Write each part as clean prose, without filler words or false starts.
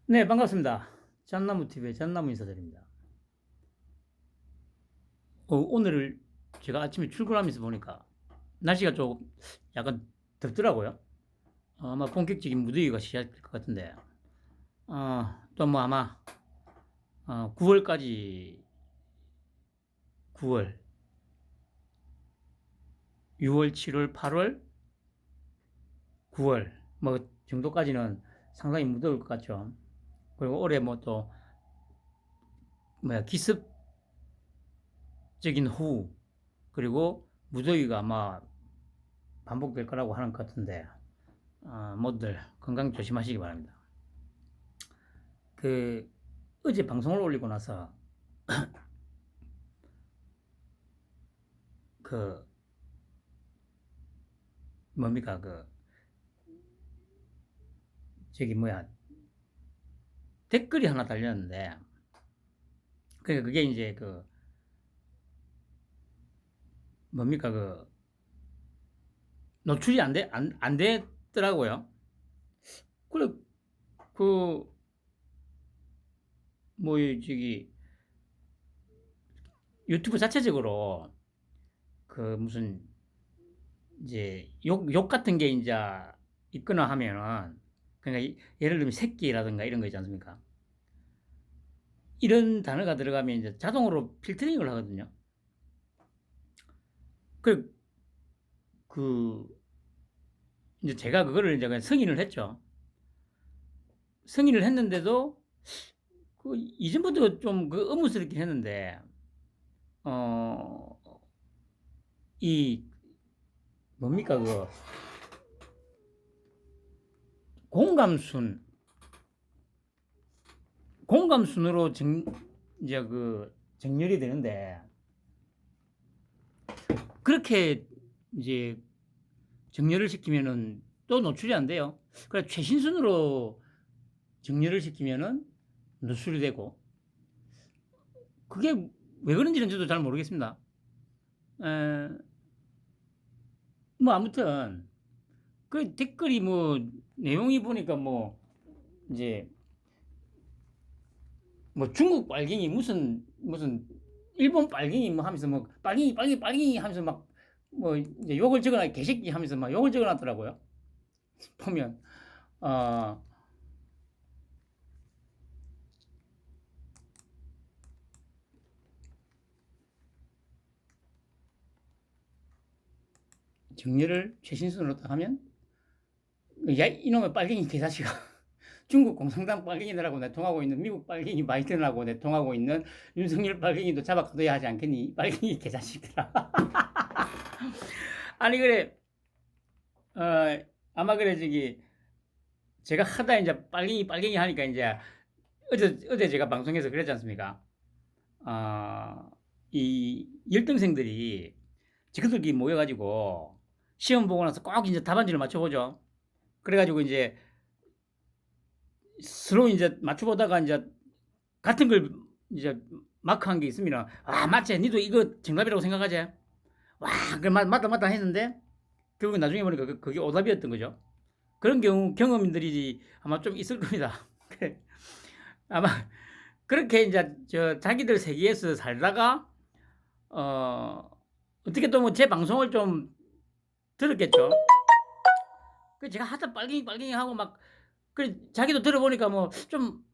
네, 반갑습니다. 잣나무TV의 잣나무 인사드립니다. 오늘 제가 아침에 출근하면서 보니까 날씨가 좀 약간 덥더라고요. 아마 본격적인 무더위가 시작될 것 같은데, 또 뭐 아마 9월까지 9월, 6월, 7월, 8월, 9월 뭐 정도까지는 상당히 무더울 것 같죠. 그리고 올해 뭐 또 뭐야 기습적인 호우 그리고 무더위가 아마 반복될 거라고 하는 것 같은데 모두들 건강 조심하시기 바랍니다. 그 어제 방송을 올리고 나서 그 뭡니까 그 저기 뭐야 댓글이 하나 달렸는데 그게 이제 그 뭡니까 그 노출이 안 됐더라고요. 그래 그 뭐 저기 유튜브 자체적으로 그 무슨 이제 욕 같은 게 이제 있거나 하면은 그러니까 예를 들면 새끼라든가 이런 거 있지 않습니까? 이런 단어가 들어가면 이제 자동으로 필터링을 하거든요. 그, 그, 이제 제가 그거를 이제 그냥 승인을 했죠. 승인을 했는데도 그 이전부터 좀 그 의문스럽긴 했는데, 어, 이 뭡니까 그 공감순, 공감순으로 이제 그 정렬이 되는데 그렇게 이제 정렬을 시키면은 또 노출이 안 돼요. 그래 최신순으로 정렬을 시키면은 노출이 되고 그게 왜 그런지는 저도 잘 모르겠습니다. 에, 뭐 아무튼 그 댓글이 뭐 내용이 보니까 뭐 이제 뭐 중국 빨갱이 무슨 일본 빨갱이 뭐 하면서 뭐 빨갱이 하면서 막 뭐 이제 욕을 적어놔 개새끼 하면서 막 욕을 적어놨더라고요. 보면 어 정리를 최신순으로 딱 하면 야 이놈의 빨갱이 개자식아 중국 공산당 빨갱이들하고 내통하고 있는 미국 빨갱이 바이든하고 내통하고 있는 윤석열 빨갱이도 잡아가둬야 하지 않겠니? 빨갱이 개자식들아. 아니 그래 아마 그래 저기 제가 하다 이제 빨갱이 하니까 이제 어제 제가 방송에서 그랬지 않습니까? 이 열등생들이 지그들끼리 모여가지고 시험 보고 나서 꼭 이제 답안지를 맞춰보죠. 그래가지고 이제 서로 이제 맞춰보다가 이제 같은 걸 이제 마크한 게 있으면 맞지 니도 이거 정답이라고 생각하지 그 맞다 했는데 결국 나중에 보니까 그게 오답이었던 거죠. 그런 경험들이 아마 좀 있을 겁니다. 아마 그렇게 이제 자기들 세계에서 살다가 어떻게 또 뭐 제 방송을 좀 들었겠죠. 그 제가 하다 빨갱이 하고 막 자기도 들어보니까 뭐 좀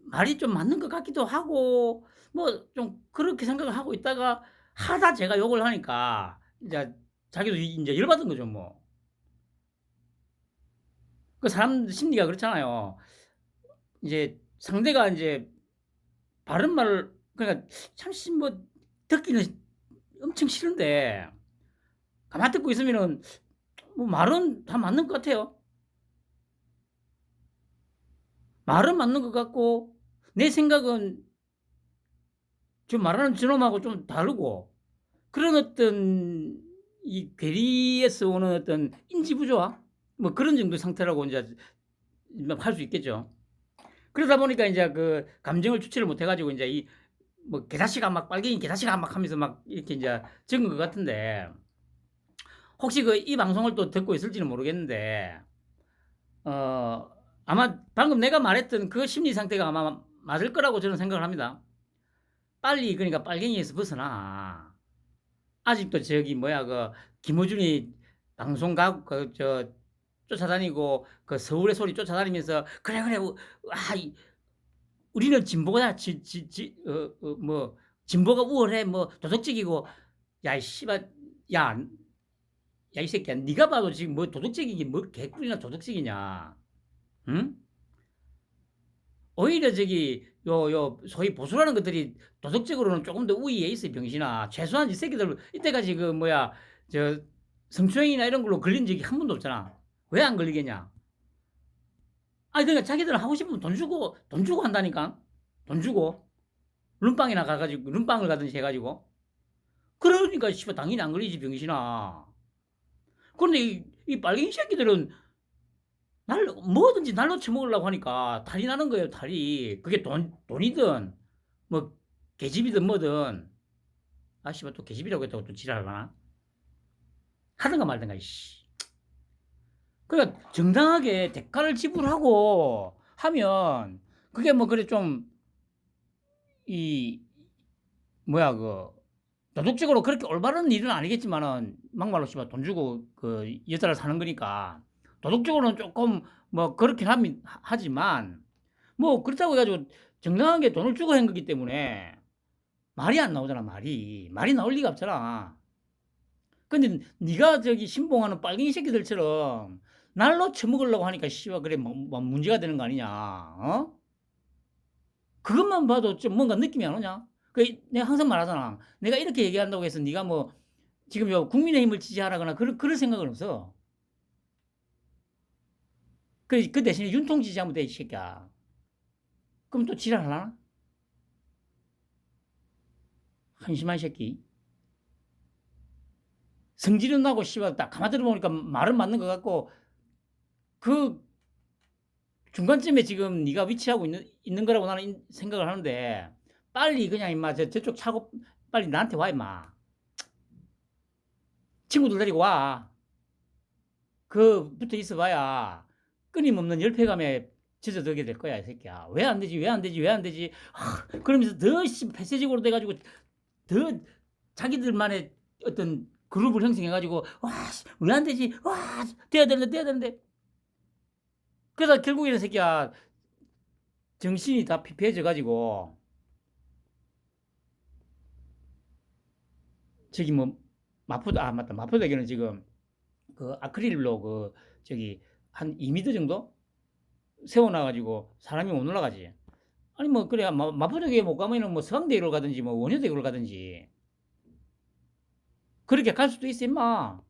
말이 좀 맞는 것 같기도 하고 뭐 좀 그렇게 생각을 하고 있다가 하다 제가 욕을 하니까 이제 자기도 이제 열받은 거죠 뭐. 그 사람 심리가 그렇잖아요. 이제 상대가 이제 바른 말을 그러니까 참뭐 듣기는 엄청 싫은데 가만 듣고 있으면은 뭐 말은 다 맞는 것 같아요. 말은 맞는 것 같고 내 생각은 지금 말하는 저놈하고 좀 다르고 그런 어떤 이 괴리에서 오는 어떤 인지 부조화 뭐 그런 정도 상태라고 이제 할 수 있겠죠. 그러다 보니까 이제 그 감정을 주체를 못 해가지고 이제 이 뭐 개자식아 막 빨갱이 개자식아 막 하면서 막 이렇게 이제 적은 것 같은데 혹시 그 이 방송을 또 듣고 있을지는 모르겠는데 어 아마 방금 내가 말했던 그 심리 상태가 아마 맞을 거라고 저는 생각을 합니다. 빨리 그러니까 빨갱이에서 벗어나. 아직도 저기 뭐야 그 김어준이 방송 가고 그저 쫓아다니고 그 서울의 소리 쫓아다니면서 그래 그래 우리는 진보가 뭐 진보가 우월해 뭐 도덕적이고 야 이 씨발 야 야 이 새끼야 네가 봐도 지금 뭐 도덕적이게 뭐 개꿀이나 도덕적이냐 응? 오히려 저기 요 소위 보수라는 것들이 도덕적으로는 조금 더 우위에 있어 병신아. 최소한 이 새끼들 이때까지 그 뭐야 저 성추행이나 이런 걸로 걸린 적이 한 번도 없잖아. 왜 안 걸리겠냐? 아니 그러니까 자기들은 하고 싶으면 돈 주고 한다니까. 돈 주고 룸빵이나 가가지고 룸빵을 가든지 해가지고 그러니까 씨발 당연히 안 걸리지 병신아. 그런데 이 빨갱이 새끼들은 뭐든지 날로 처먹으려고 하니까 탈이 나는 거예요, 탈이. 그게 돈이든, 뭐, 계집이든 뭐든. 아, 씨발, 또 계집이라고 했다고 또 지랄하나? 하든가 말든가, 이씨. 그러니까 정당하게 대가를 지불하고 하면, 그게 뭐, 그래 좀, 이, 뭐야, 도덕적으로 그렇게 올바른 일은 아니겠지만은, 막말로 씨발 돈 주고 그 여자를 사는 거니까, 도덕적으로는 조금 뭐, 그렇긴 하지만, 뭐 그렇다고 해가지고 정당하게 돈을 주고 한 거기 때문에 말이 안 나오잖아. 말이 나올 리가 없잖아. 근데 네가 저기 신봉하는 빨갱이 새끼들처럼 날로 처먹으려고 하니까 씨발 그래 뭐 문제가 되는 거 아니냐. 어? 그것만 봐도 좀 뭔가 느낌이 안 오냐? 그 내가 항상 말하잖아. 내가 이렇게 얘기한다고 해서 네가 뭐 지금 요 국민의힘을 지지하라거나 그럴 생각은 없어. 그 대신에 윤통 지지하면 돼, 이 새끼야. 그럼 또 지랄하나? 한심한 새끼. 성질은 나고 씨발 딱 가만 들어보니까 말은 맞는 것 같고 그 중간쯤에 지금 네가 위치하고 있는 거라고 나는 생각을 하는데 빨리 그냥 임마 저쪽 차고 빨리 나한테 와 임마. 친구들 데리고 와. 그 붙어 있어 봐야 끊임없는 열패감에 젖어들게 될 거야 이 새끼야. 왜 안 되지 왜 안 되지 왜 안 되지 그러면서 더 폐쇄적으로 돼가지고 더 자기들만의 어떤 그룹을 형성해가지고 와 왜 안 되지 와 돼야 되는데 그래서 결국에는 새끼야 정신이 다 피폐해져 가지고 저기 뭐 마포 아 맞다 마포대교는 지금 그 아크릴로 그 저기 한 2m 정도 세워놔 가지고 사람이 못 올라가지. 아니 뭐 그래 마포대교에 못 가면은 뭐 서강대교를 가든지 뭐 원효대교를 가든지 그렇게 갈 수도 있어 임마.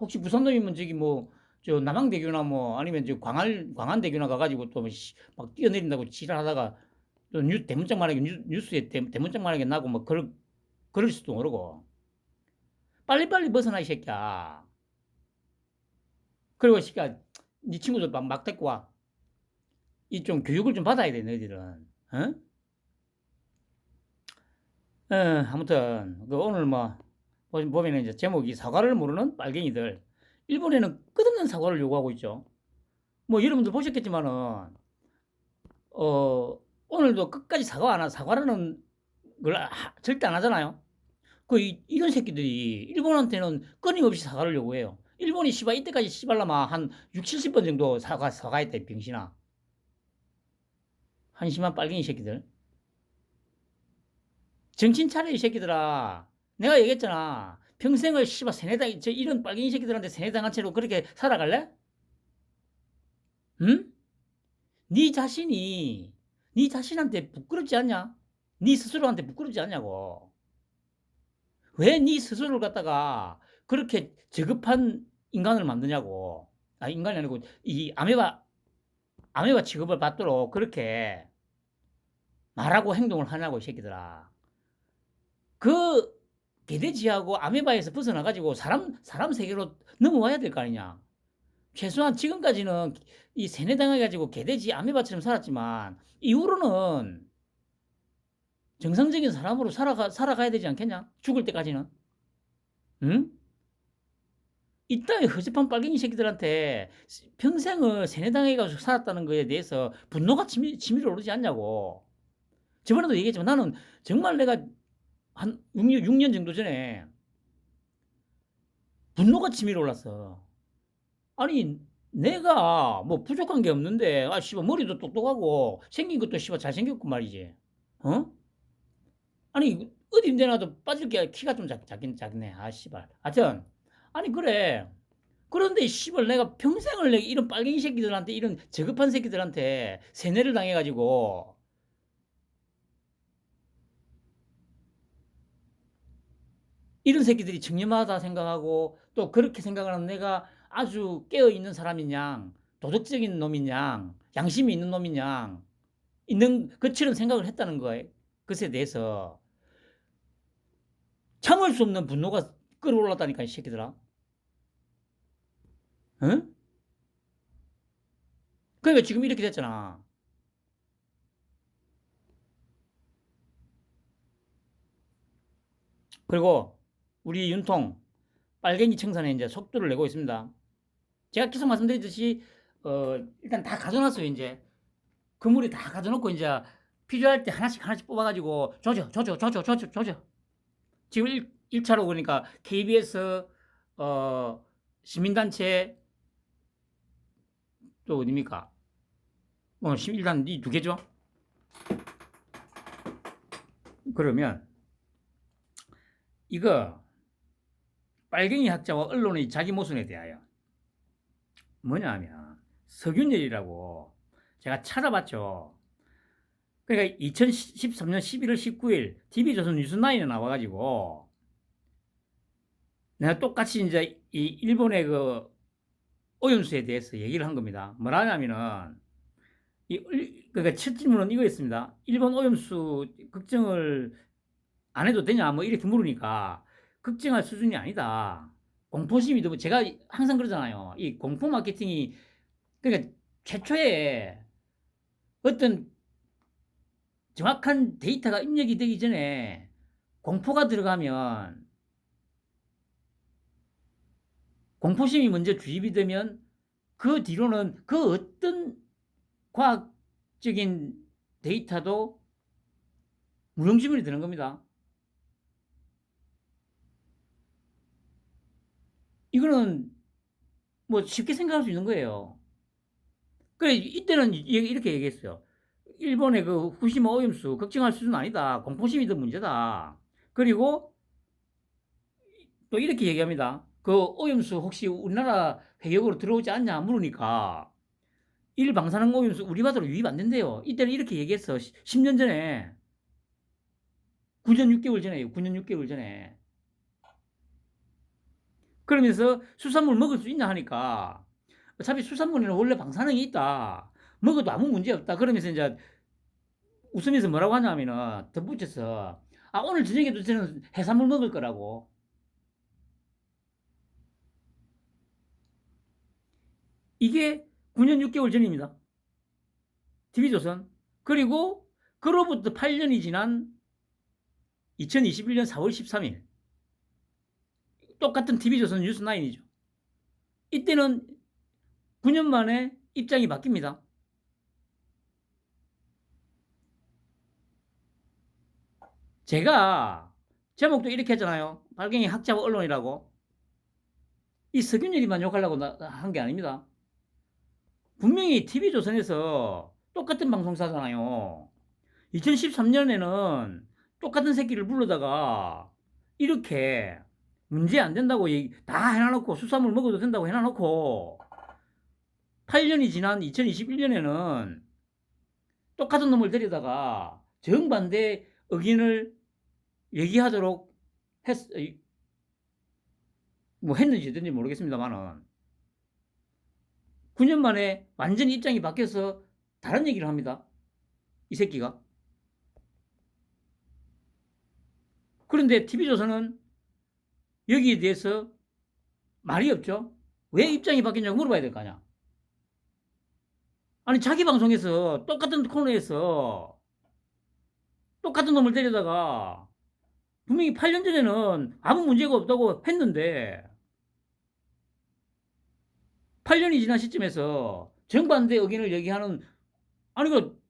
혹시 부산놈이면 저기 뭐 저 남항대교나 뭐 아니면 저 광안대교나 가가지고 또 막 뛰어내린다고 지랄하다가 또 대문짝 만하게 뉴스에 대문짝 만하게 나고 뭐 그럴 수도 모르고 빨리빨리 벗어나 이 새끼야. 그리고 이 새끼야 네 친구들 막 데리고 와. 이 좀 교육을 좀 받아야 돼 너희들은. 어? 아무튼 그 오늘 뭐 보면은 이제 제목이 사과를 모르는 빨갱이들. 일본에는 끝없는 사과를 요구하고 있죠. 뭐 여러분들 보셨겠지만은 오늘도 끝까지 사과 안 하, 사과라는 걸 절대 안 하잖아요. 이런 새끼들이 일본한테는 끊임없이 사과를 요구해요. 일본이 씨발 이때까지 씨발라마 한 6, 70번 정도 사과했다, 이 병신아. 한심한 빨갱이 새끼들. 정신 차려, 이 새끼들아. 내가 얘기했잖아. 평생을 씨발 이런 빨갱이 새끼들한테 세뇌당한 채로 그렇게 살아갈래? 응? 네 자신한테 부끄럽지 않냐? 네 스스로한테 부끄럽지 않냐고. 왜 네 스스로를 갖다가 그렇게 저급한 인간을 만드냐고. 아, 인간이 아니고 이 아메바 취급을 받도록 그렇게 말하고 행동을 하냐고 이 새끼들아. 그 개돼지하고 아메바에서 벗어나가지고 사람 세계로 넘어와야 될 거 아니냐. 최소한 지금까지는 이 세뇌당해가지고 개돼지 아메바처럼 살았지만 이후로는 정상적인 사람으로 살아가야 되지 않겠냐? 죽을 때까지는. 응? 이따위 허접한 빨갱이 새끼들한테 평생을 세뇌당해 가지고 살았다는 거에 대해서 분노가 치밀어 오르지 않냐고. 저번에도 얘기했지만 나는 정말 내가 한 6년 정도 전에 분노가 치밀어 올랐어. 아니 내가 뭐 부족한 게 없는데 씨발 머리도 똑똑하고 생긴 것도 씨발 잘생겼고 말이지. 어? 아니 어디 내놔도 빠질 게 키가 좀 작긴 작네. 씨발. 하여튼 아니 그래. 그런데 씨발 내가 평생을 내가 이런 빨갱이 새끼들한테 이런 저급한 새끼들한테 세뇌를 당해가지고 이런 새끼들이 청렴하다 생각하고 또 그렇게 생각하는 내가 아주 깨어있는 사람인 양 도덕적인 놈인 양 양심이 있는 놈인 양 있는 것처럼 생각을 했다는 거예요. 그것에 대해서 참을 수 없는 분노가 끌어올랐다니까 이 새끼들아. 응? 그러니까 지금 이렇게 됐잖아. 그리고 우리 윤통 빨갱이 청산에 이제 속도를 내고 있습니다. 제가 계속 말씀드렸듯이 일단 다 가져놨어요. 이제 그물이 다 가져놓고 이제 필요할 때 하나씩 뽑아가지고 조져. 지금 1차로 그러니까 KBS 시민단체 또 어디입니까? 일단 이 두 개죠. 그러면 이거 빨갱이 학자와 언론의 자기 모순에 대하여 뭐냐 하면 서균열이라고 제가 찾아봤죠. 그러니까 2013년 11월 19일 TV조선 뉴스9에 나와가지고 내가 똑같이 이제 이 일본의 그 오염수에 대해서 얘기를 한 겁니다. 뭐라냐면은 그러니까 첫 질문은 이거였습니다. 일본 오염수 걱정을 안 해도 되냐 뭐 이렇게 물으니까 걱정할 수준이 아니다. 공포심이 너무 제가 항상 그러잖아요. 이 공포 마케팅이 그러니까 최초에 어떤 정확한 데이터가 입력이 되기 전에 공포가 들어가면 공포심이 먼저 주입이 되면 그 뒤로는 그 어떤 과학적인 데이터도 무용지물이 되는 겁니다. 이거는 뭐 쉽게 생각할 수 있는 거예요. 그래 이때는 이렇게 얘기했어요. 일본의 그 후쿠시마 오염수 걱정할 수준은 아니다. 공포심이 더 문제다. 그리고 또 이렇게 얘기합니다. 그 오염수 혹시 우리나라 해역으로 들어오지 않냐 물으니까 일방사능 오염수 우리 바다로 유입 안 된대요. 이때는 이렇게 얘기했어. 10년 전에 9년 6개월 전에요. 9년 6개월 전에. 그러면서 수산물 먹을 수 있냐 하니까 어차피 수산물에는 원래 방사능이 있다. 먹어도 아무 문제 없다. 그러면서 이제 웃으면서 뭐라고 하냐면은 덧붙여서 오늘 저녁에도 저는 해산물 먹을 거라고. 이게 9년 6개월 전입니다. TV조선. 그리고 그로부터 8년이 지난 2021년 4월 13일 똑같은 TV조선 뉴스9이죠. 이때는 9년 만에 입장이 바뀝니다. 제가 제목도 이렇게 했잖아요. 발갱이 학자와 언론이라고. 이 석윤열이만 욕하려고 한 게 아닙니다. 분명히 TV조선에서 똑같은 방송사잖아요. 2013년에는 똑같은 새끼를 불러다가 이렇게 문제 안 된다고 다 해놔놓고 수산물 먹어도 된다고 해놔놓고 8년이 지난 2021년에는 똑같은 놈을 데려다가 정반대 의견을 얘기하도록 뭐 했는지 어든지 모르겠습니다만은 9년 만에 완전히 입장이 바뀌어서 다른 얘기를 합니다. 이 새끼가. 그런데 TV조선은 여기에 대해서 말이 없죠. 왜 입장이 바뀌냐고 물어봐야 될 거 아니야. 아니 자기 방송에서 똑같은 코너에서 똑같은 놈을 데려다가 분명히 8년 전에는 아무 문제가 없다고 했는데 8년이 지난 시점에서 정반대 의견을 얘기하는, 아니, 그,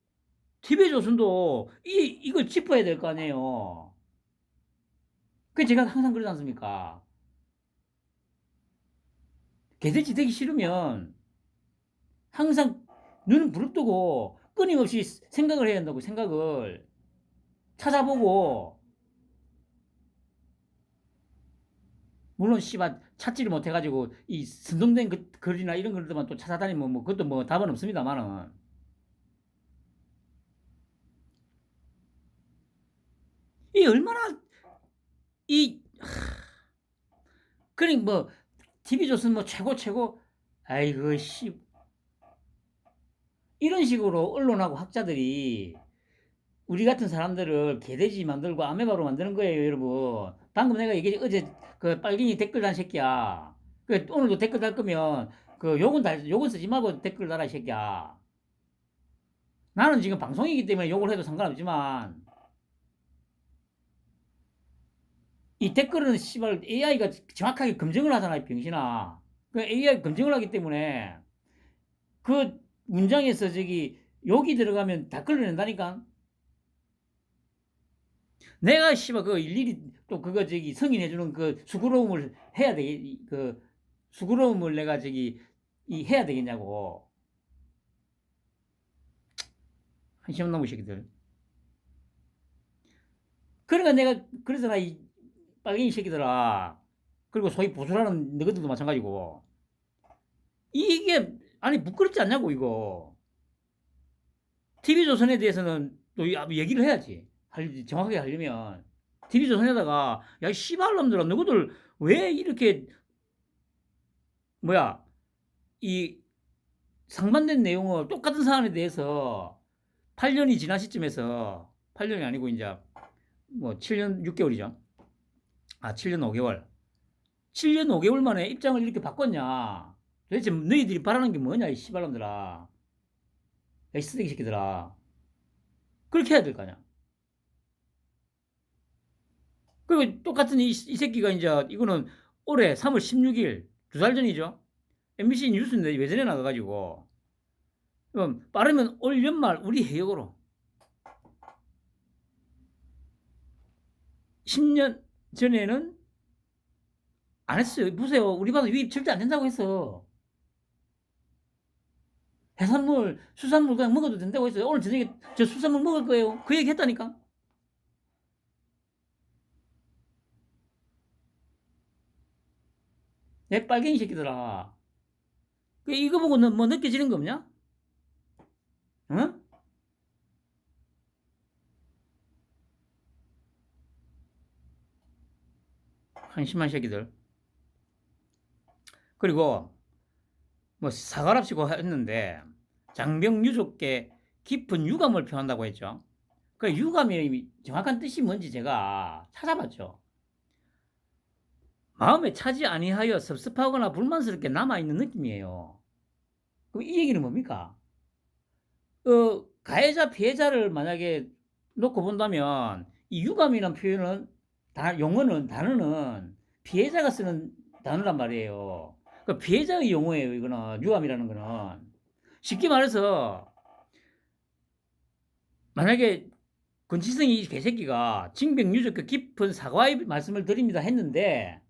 TV조선도 이걸 짚어야 될 거 아니에요. 그 제가 항상 그러지 않습니까? 개돼지 되기 싫으면 항상 눈을 부릅뜨고 끊임없이 생각을 해야 한다고, 생각을. 찾아보고, 물론 씨발 찾지를 못해가지고 이 선동된 글이나 이런 것들만 또 찾아다니면 뭐 그것도 뭐 답은 없습니다만은, 이 얼마나 이 그러니 뭐 TV조선 뭐 최고 아이고 씨 이런 식으로 언론하고 학자들이 우리 같은 사람들을 개돼지 만들고 아메바로 만드는 거예요, 여러분. 방금 내가 얘기했지, 어제 그 빨갱이 댓글 단 새끼야. 그 오늘도 댓글 달 거면 그 욕은 쓰지 말고 댓글 달아, 이 새끼야. 나는 지금 방송이기 때문에 욕을 해도 상관없지만 이 댓글은 씨발 AI가 정확하게 검증을 하잖아, 이 병신아. 그 AI 검증을 하기 때문에 그 문장에서 저기 욕이 들어가면 다 끌어낸다니까. 내가 씨발 그 일일이 또 그거 저기 승인해주는 그 수고로움을 해야 되, 그 수고로움을 내가 저기 해야 되겠냐고. 한시험 넘은 새끼들. 그러니까 내가 그래서 나 이 빨갱이 새끼들아, 그리고 소위 보수라는 너희들도 마찬가지고, 이게 아니 부끄럽지 않냐고 이거. TV조선에 대해서는 또 얘기를 해야지. 정확하게 하려면 TV조선에다가 야 씨발놈들아, 너희들 왜 이렇게 뭐야 이 상반된 내용을 똑같은 사안에 대해서 8년이 지난 시점에서, 8년이 아니고 이제 뭐 7년 6개월이죠. 7년 5개월. 7년 5개월 만에 입장을 이렇게 바꿨냐? 도대체 너희들이 바라는 게 뭐냐, 이 씨발놈들아. 야, 이 쓰레기 새끼들아. 그렇게 해야 될 거 아니야. 그리고 똑같은 이 새끼가 이제 이거는 올해 3월 16일, 2달 전이죠. MBC 뉴스인데 외전에 나가가지고, 빠르면 올 연말 우리 해역으로 10년 전에는 안 했어요. 보세요. 우리 바다 유입 절대 안 된다고 했어. 해산물, 수산물 그냥 먹어도 된다고 했어요. 오늘 저녁에 저 수산물 먹을 거예요. 그 얘기 했다니까. 내 빨갱이 새끼들아. 이거 보고 뭐 느껴지는 거 없냐? 어? 한심한 새끼들. 그리고 뭐 사과랍시고 했는데 장병 유족께 깊은 유감을 표한다고 했죠. 그 유감이 정확한 뜻이 뭔지 제가 찾아봤죠. 마음에 차지 아니하여 섭섭하거나 불만스럽게 남아있는 느낌이에요. 그럼 이 얘기는 뭡니까? 가해자 피해자를 만약에 놓고 본다면 이 유감이라는 표현은 용어는 단어는 피해자가 쓰는 단어란 말이에요. 그 피해자의 용어예요. 이거는 유감이라는 거는 쉽게 말해서 만약에 권치성이 이 개새끼가 징병유족 그 깊은 사과의 말씀을 드립니다 했는데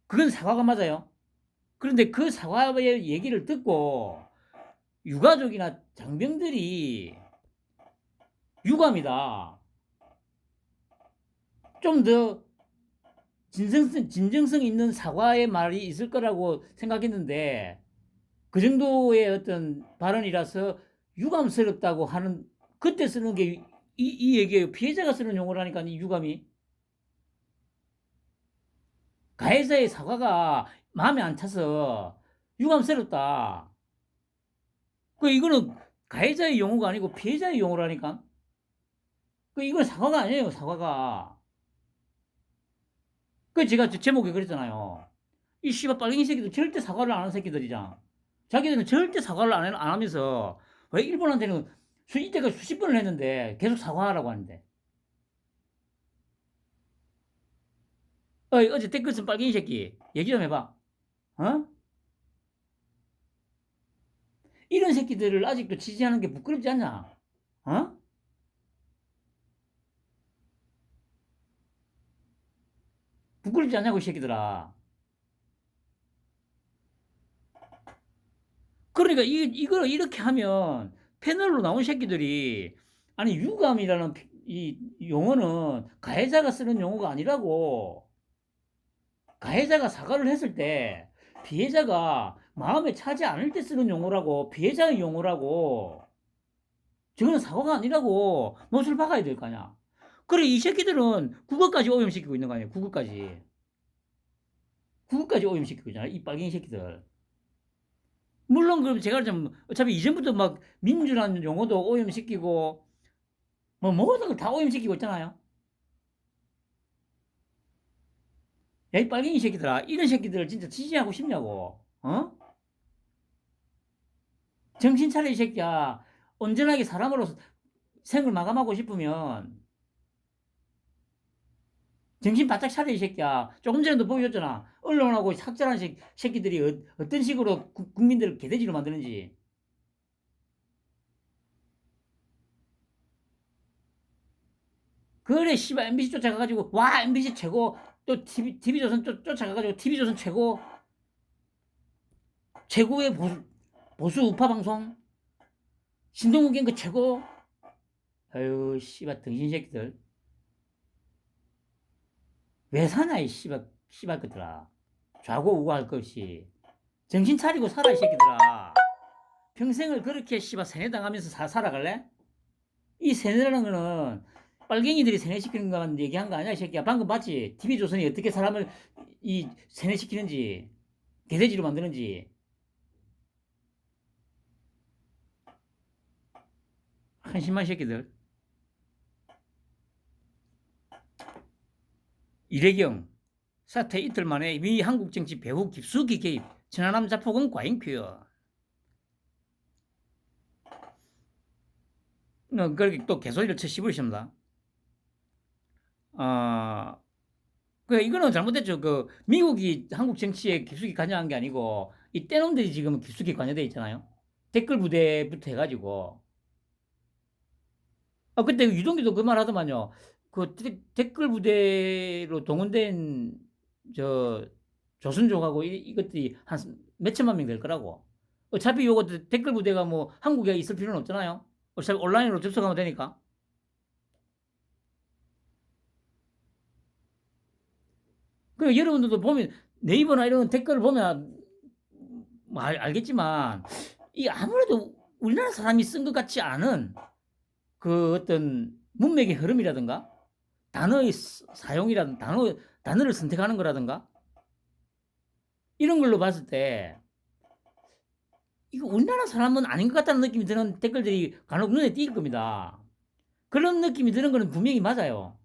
그건 사과가 맞아요. 그런데 그 사과의 얘기를 듣고 유가족이나 장병들이 유감이다, 좀 더 진정성 있는 사과의 말이 있을 거라고 생각했는데 그 정도의 어떤 발언이라서 유감스럽다고 하는, 그때 쓰는 게 이 얘기예요. 피해자가 쓰는 용어라니까, 이 유감이. 가해자의 사과가 마음에 안 차서 유감스럽다. 이거는 가해자의 용어가 아니고 피해자의 용어라니까. 이건 사과가 아니에요, 사과가. 제가 제목에 그랬잖아요. 이 씨발 빨갱이 새끼들 절대 사과를 안 하는 새끼들이잖아. 자기들은 절대 사과를 안 하면서 왜 일본한테는 이때까지 수십 번을 했는데 계속 사과하라고 하는데. 어제 댓글 쓴 빨갱이 새끼 얘기 좀 해봐. 어? 이런 새끼들을 아직도 지지하는 게 부끄럽지 않냐? 어? 부끄럽지 않냐고, 이 새끼들아. 그러니까 이걸 이렇게 하면 패널로 나온 새끼들이 아니 유감이라는 이 용어는 가해자가 쓰는 용어가 아니라고. 가해자가 사과를 했을 때 피해자가 마음에 차지 않을 때 쓰는 용어라고. 피해자의 용어라고. 저거는 사과가 아니라고. 못을 박아야 될 거 아니야. 그래 이 새끼들은 국어까지 오염시키고 있는 거 아니야. 국어까지 오염시키고 있잖아. 이 빨갱이 새끼들. 물론 그럼 제가 좀 어차피 이전부터 막 민주라는 용어도 오염시키고 뭐 모든 걸 다 오염시키고 있잖아요. 야, 이 빨갱이 새끼들아, 이런 새끼들을 진짜 지지하고 싶냐고. 어? 정신 차려 이 새끼야. 온전하게 사람으로서 생을 마감하고 싶으면 정신 바짝 차려 이 새끼야. 조금 전에도 보여줬잖아. 언론하고 삭제한 새끼들이 어떤 식으로 국민들을 개돼지로 만드는지. 그래 씨발 MBC 쫓아가가지고 와 MBC 최고 또 TV조선 쫓아가가지고 TV조선 최고의 보수 우파 방송 신동욱 앵커 최고. 아유 씨발 등신 새끼들 왜 사냐 이 씨발 것들아. 좌고우고 할 것 없이 정신 차리고 살아 이 새끼들아. 평생을 그렇게 씨발 세뇌당하면서 살아갈래? 이 세뇌라는 거는 빨갱이들이 세뇌시키는 것만 얘기한 거 아니야 이 새끼야. 방금 봤지? TV조선이 어떻게 사람을 이 세뇌시키는지 개돼지로 만드는지. 한심한 새끼들. 이래경 사태 이틀 만에 미 한국 정치 배후 깊숙이 개입. 천안함 자폭은 과잉 표현. 그렇게 또 개소리를 쳐 씹으십니다. 이거는 잘못됐죠. 미국이 한국 정치에 깊숙이 관여한 게 아니고 이 떼놈들이 지금 깊숙이 관여돼 있잖아요. 댓글 부대부터 해가지고. 그때 유동규도 그 말 하더만요. 댓글 부대로 동원된 저 조선족하고 이것들이 한 몇천만 명 될 거라고. 어차피 요거 댓글 부대가 뭐 한국에 있을 필요는 없잖아요. 어차피 온라인으로 접속하면 되니까. 여러분들도 보면 네이버나 이런 댓글을 보면 뭐 알겠지만 이 아무래도 우리나라 사람이 쓴 것 같지 않은 그 어떤 문맥의 흐름이라든가 단어의 사용이라든가 단어를 선택하는 거라든가 이런 걸로 봤을 때 이거 우리나라 사람은 아닌 것 같다는 느낌이 드는 댓글들이 간혹 눈에 띌 겁니다. 그런 느낌이 드는 거는 분명히 맞아요.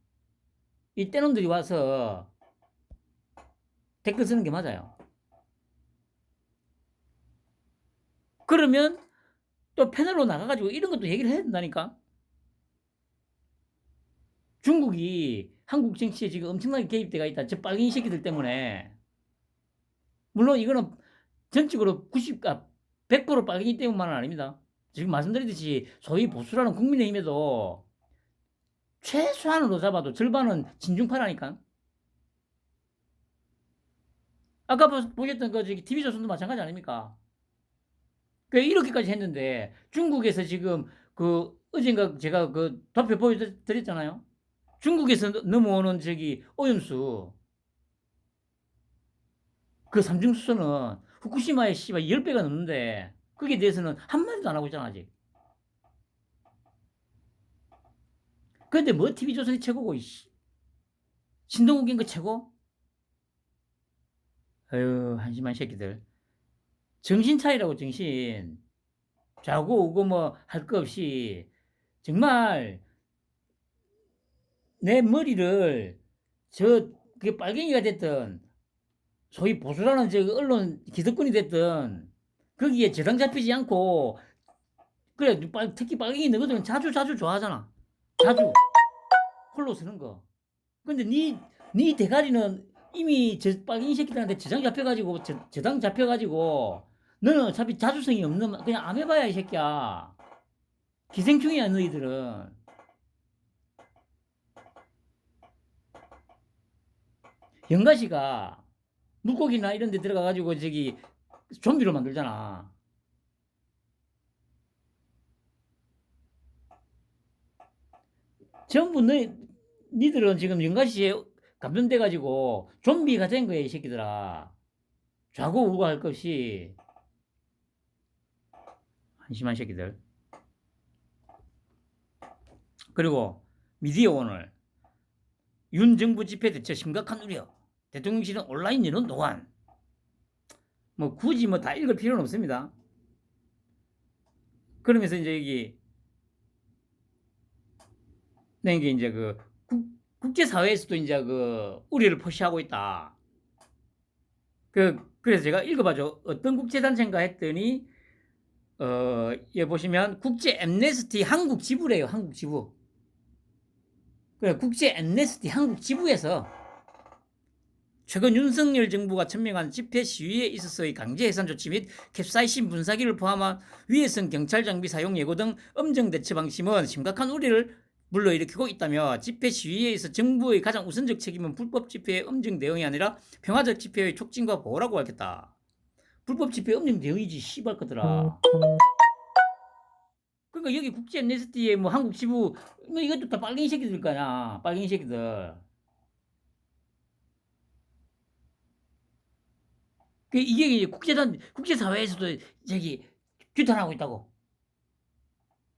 이 떼놈들이 와서 댓글 쓰는 게 맞아요. 그러면 또 패널로 나가가지고 이런 것도 얘기를 해야 된다니까. 중국이 한국 정치에 지금 엄청나게 개입돼가 있다. 저 빨갱이 새끼들 때문에. 물론 이거는 전적으로 100% 빨갱이 때문만은 아닙니다. 지금 말씀드렸듯이 소위 보수라는 국민의힘에도 최소한으로 잡아도 절반은 진중파라니까. 아까 보셨던 TV조선도 마찬가지 아닙니까? 이렇게까지 했는데 중국에서 지금 어젠가 제가 도표 보여드렸잖아요. 중국에서 넘어오는 오염수 삼중수소는 후쿠시마의 씨발 10배가 넘는데 거기에 대해서는 한마디도 안 하고 있잖아 아직. 그런데 뭐 TV조선이 최고고 신동욱인 거 최고? 아유 한심한 새끼들. 정신 차리라고 정신. 자고 오고 뭐 할 거 없이 정말 내 머리를 그게 빨갱이가 됐든 소위 보수라는 언론 기득권이 됐든 거기에 저당 잡히지 않고 그래 특히 빨갱이 너희들은 자주 좋아하잖아. 자주 홀로 쓰는 거. 근데 네 대가리는 이미 빨갱이 새끼들한테 저당 잡혀가지고 너는 어차피 자주성이 없는 그냥 아메바야 이 새끼야. 기생충이야 너희들은. 연가시가 물고기나 이런 데 들어가 가지고 저기 좀비로 만들잖아. 전부 니들은 지금 연가시에 감염돼 가지고 좀비가 된 거야 이 새끼들아. 좌고우고 할 것이 한심한 새끼들. 그리고 미디어 오늘 윤 정부 집회 대처 심각한 우려. 대통령실은 온라인 여론 노안. 뭐 굳이 뭐 다 읽을 필요는 없습니다. 그러면서 이제 여기 이게 이제 그 국제사회에서도 이제 그 우려를 표시하고 있다. 그래서 제가 읽어봐줘. 어떤 국제단체인가 했더니 여기 보시면 국제 엠네스티 한국 지부래요. 한국 지부. 그래 국제 엠네스티 한국 지부에서 최근 윤석열 정부가 천명한 집회 시위에 있어서의 강제 해산 조치 및 캡사이신 분사기를 포함한 위해성 경찰 장비 사용 예고 등 엄정 대처 방침은 심각한 우려를 불러일으키고 있다며 집회 시위에 있어 정부의 가장 우선적 책임은 불법 집회의 엄정 대응이 아니라 평화적 집회의 촉진과 보호라고 밝혔다. 불법 집회 엄정 대응이지 씨발 거더라. 그러니까 여기 국제 엠네스티의 뭐 한국 지부 뭐 이것도 다 빨갱이 새끼들 거야. 빨갱이 새끼들. 이게 국제사회에서도 저기 규탄하고 있다고.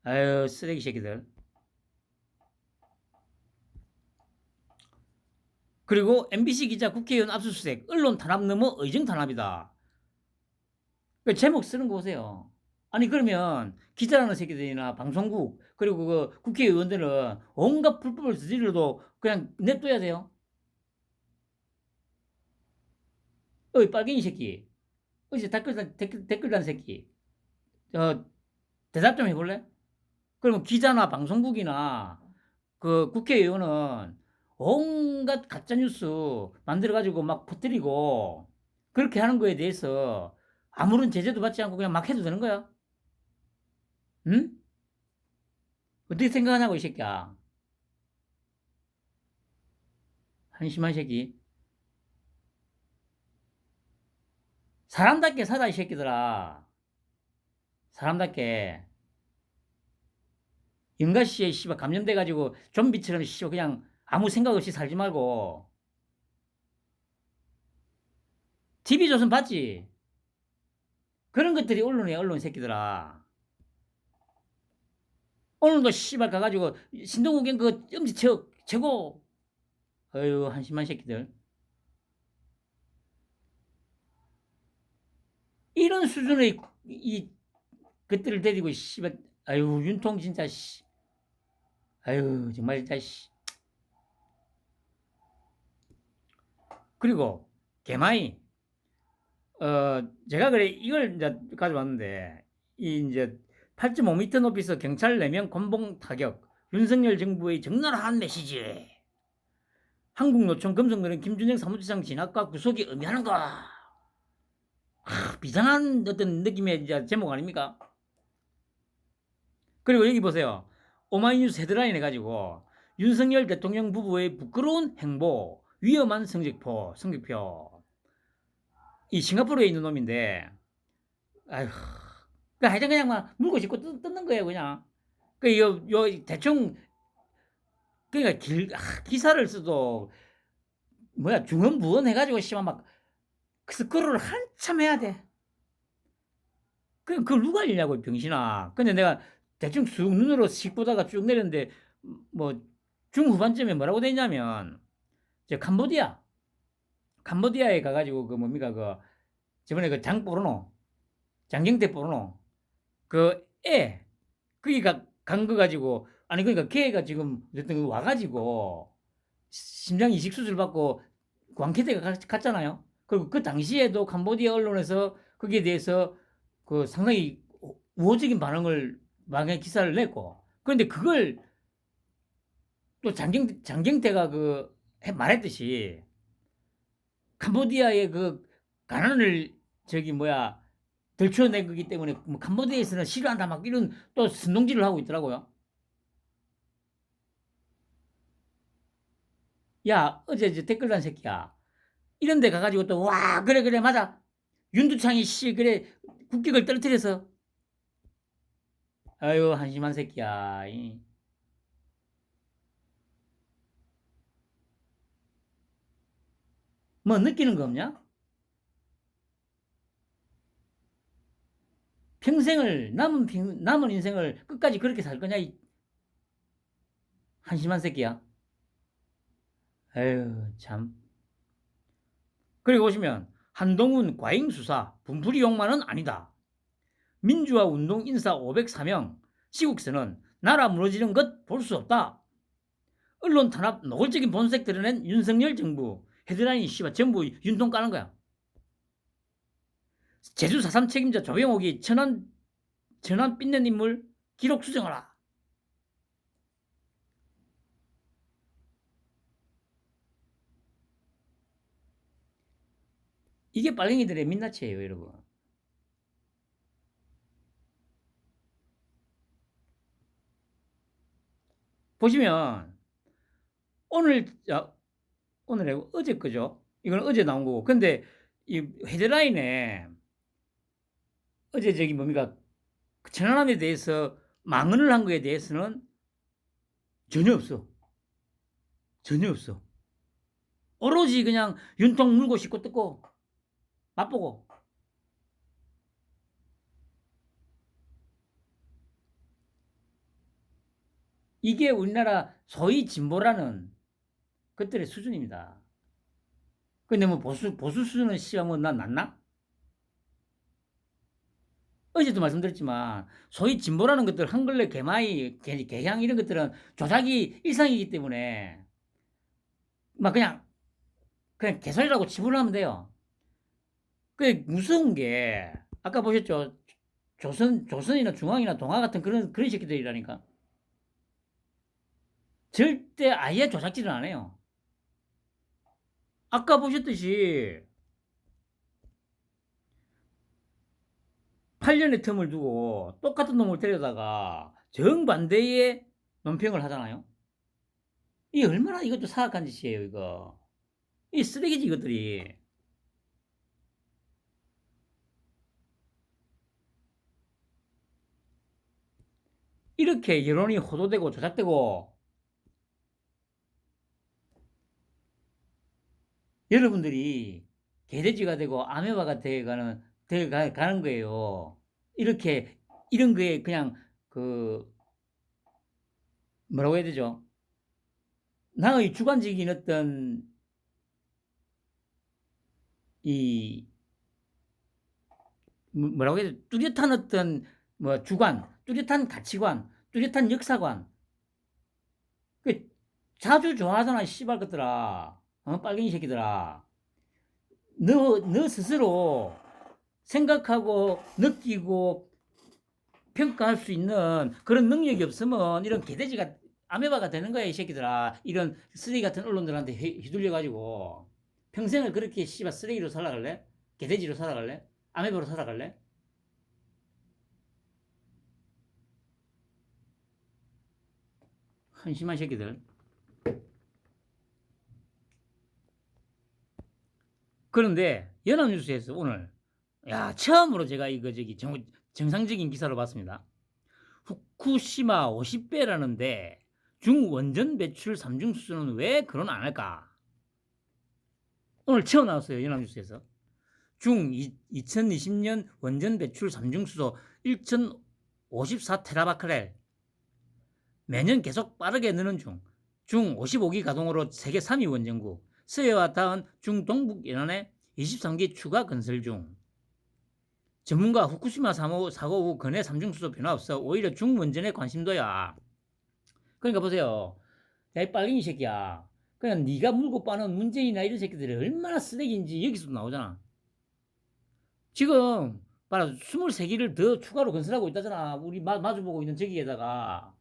아유 쓰레기 새끼들. 그리고 MBC 기자 국회의원 압수수색 언론 탄압 넘어 의정 탄압이다. 그 제목 쓰는 거 보세요. 아니 그러면 기자라는 새끼들이나 방송국 그리고 그 국회의원들은 온갖 불법을 저질러도 그냥 냅둬야 돼요. 어이 빨갱이 새끼. 어제 댓글 단 새끼. 대답 좀 해볼래? 그러면 기자나 방송국이나 그 국회의원은 온갖 가짜뉴스 만들어가지고 막 퍼뜨리고 그렇게 하는 거에 대해서 아무런 제재도 받지 않고 그냥 막 해도 되는 거야? 응? 어떻게 생각하냐고, 이 새끼야. 한심한 새끼. 사람답게 살아, 이 새끼들아. 사람답게. 영가씨에 씨발 감염돼가지고 좀비처럼 씨발 그냥 아무 생각 없이 살지 말고. TV조선 봤지? 그런 것들이 언론이야, 언론 새끼들아. 오늘도 씨발 가가지고 신동국엔 그 엄지 최고. 어휴, 한심한 새끼들. 이런 수준의 이 것들을 데리고 씨발 아유 윤통 진짜 씨 아유 정말 진짜 씨 그리고 개마이 제가 그래 이걸 이제 가져왔는데 이 이제 8.5m 높이서 경찰 4명 권봉 타격 윤석열 정부의 적나라한 메시지 한국노총 금속노련 김준영 사무처장 진압과 구속이 의미하는가 비장한 어떤 느낌의 이제 제목 아닙니까? 그리고 여기 보세요. 오마이뉴스 헤드라인 해가지고 윤석열 대통령 부부의 부끄러운 행보, 위험한 성적표. 이 싱가포르에 있는 놈인데, 아휴, 하여튼 그냥 막 물고 짚고 뜯는 거예요, 그냥. 대충, 그러니까 기사를 써도, 중언부언 해가지고, 씨발 막, 스크롤을 한참 해야 돼. 그걸 누가 읽냐고, 병신아. 근데 내가 대충 쑥 눈으로 씩 보다가 쭉 내렸는데 뭐 중후반쯤에 뭐라고 돼 있냐면 저 캄보디아에 가가지고 그 뭡니까 그 저번에 그 장뽀르노 장경태 뽀르노 그애 그니까 간 거 가지고 아니 그러니까 걔가 지금 어쨌든 와가지고 심장 이식 수술 받고 광캐대가 갔잖아요. 그리고 그 당시에도 캄보디아 언론에서 거기에 대해서 그 상당히 우호적인 방의 기사를 냈고 그런데 그걸 또 장경태가 말했듯이 캄보디아의 그 가난을 들춰낸 거기 때문에 뭐 캄보디아에서는 싫어한다 막 이런 또 선동질을 하고 있더라고요. 야, 어제 저 댓글 단 새끼야. 이런 데 가가지고 또, 와, 그래, 그래, 맞아. 윤두창이 씨, 그래, 국격을 떨어뜨려서. 아유, 한심한 새끼야. 뭐 느끼는 거 없냐? 평생을, 남은 인생을 끝까지 그렇게 살 거냐, 이 한심한 새끼야. 아유, 참. 그리고 보시면, 한동훈 과잉 수사, 분풀이 욕만은 아니다. 민주화 운동 인사 504명, 시국에서는 나라 무너지는 것 볼 수 없다. 언론 탄압 노골적인 본색 드러낸 윤석열 정부. 헤드라인이 씨발 전부 윤통 까는 거야. 제주 4.3 책임자 조병옥이 천안 빚낸 인물 기록 수정하라. 이게 빨갱이들의 민낯이에요, 여러분. 보시면 오늘에 어제 거죠. 이건 어제 나온 거고. 근데 이 헤드라인에 어제 저기 뭡니까 천안함에 대해서 망언을 한 거에 대해서는 전혀 없어. 전혀 없어. 오로지 그냥 윤통 물고 씻고 뜯고 맛보고. 이게 우리나라 소위 진보라는 것들의 수준입니다. 근데 뭐 보수 수준은 씨가 뭐난 낫나? 어제도 말씀드렸지만 소위 진보라는 것들 한글레 개마이 개향 이런 것들은 조작이 일상이기 때문에 막 그냥 개소리라고 치부를 하면 돼요. 그 무서운 게 아까 보셨죠? 조선이나 중앙이나 동아 같은 그런 새끼들이라니까. 절대 아예 조작질은 안 해요. 아까 보셨듯이 8년의 텀을 두고 똑같은 놈을 데려다가 정반대의 논평을 하잖아요. 이 얼마나 이것도 사악한 짓이에요, 이거. 이 쓰레기지, 이것들이. 이렇게 여론이 호도되고 조작되고 여러분들이 개돼지가 되고 아메바가 되어가는 거예요. 이렇게, 이런 거에 그냥 뭐라고 해야 되죠? 나의 주관적인 어떤 이 뭐라고 해야 되죠? 뚜렷한 어떤 뭐 뚜렷한 가치관, 뚜렷한 역사관. 그 자주 좋아하잖아, 씨발 것들아. 빨갱이 새끼들아. 너 스스로 생각하고 느끼고 평가할 수 있는 그런 능력이 없으면 이런 개돼지가 아메바가 되는 거야, 이 새끼들아. 이런 쓰레기 같은 언론들한테 휘둘려가지고 평생을 그렇게 씨발 쓰레기로 살아갈래? 개돼지로 살아갈래? 아메바로 살아갈래? 한심한 새끼들. 그런데 연합뉴스에서 오늘 처음으로 제가 이거 정상적인 기사를 봤습니다. 후쿠시마 50배라는데 중원전 배출 3중 수소는 왜 그런 안 할까? 오늘 처음 나왔어요, 연합뉴스에서. 2020년 원전 배출 3중 수소 1,054테라바크렐. 매년 계속 빠르게 느는 중 55기 가동으로 세계 3위 원전국. 서해와 닿은 중동북 연안에 23기 추가 건설 중. 전문가 후쿠시마 사고 후 근해 3중 수소 변화 없어. 오히려 중원전에 관심도야. 그러니까 보세요. 야, 이 빨갱이 새끼야. 그냥 네가 물고 빠는 문재인이나 이런 새끼들이 얼마나 쓰레기인지 여기서도 나오잖아. 지금 봐라, 23기를 더 추가로 건설하고 있다잖아. 우리 마주보고 있는 저기에다가.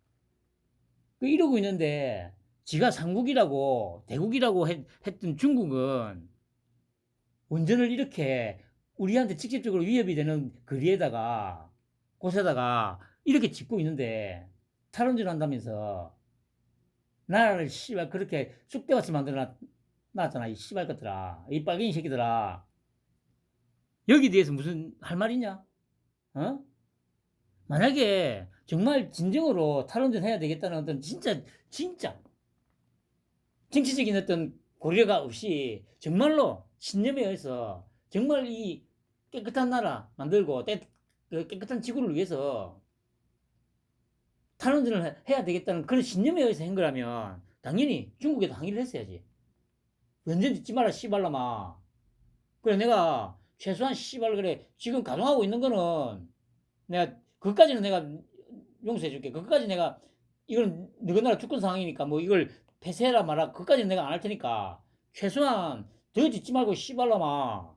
이러고 있는데 지가 상국이라고 대국이라고 했던 중국은 원전을 이렇게 우리한테 직접적으로 위협이 되는 거리에다가 곳에다가 이렇게 짓고 있는데 탈원전 한다면서 나라를 씨발 그렇게 쑥대밭을 만들어 놨잖아 이 씨발 것들아 이 빨갱이 새끼들아 여기 대해서 무슨 할 말 있냐? 어? 만약에 정말 진정으로 탈원전 해야 되겠다는 어떤 진짜 정치적인 어떤 고려가 없이 정말로 신념에 의해서 정말 이 깨끗한 나라 만들고 깨끗한 지구를 위해서 탈원전을 해야 되겠다는 그런 신념에 의해서 한 거라면 당연히 중국에도 항의를 했어야지. 원전 짓지 마라 씨발라마. 그래 내가 최소한 씨발 그래 지금 가동하고 있는 거는 내가 그것까지는 내가 용서해 줄게. 그것까지 내가 이건 너희 나라 주권 상황이니까 뭐 이걸 폐쇄해라 마라 그것까지는 내가 안 할 테니까 최소한 더 짓지 말고 씨발라마.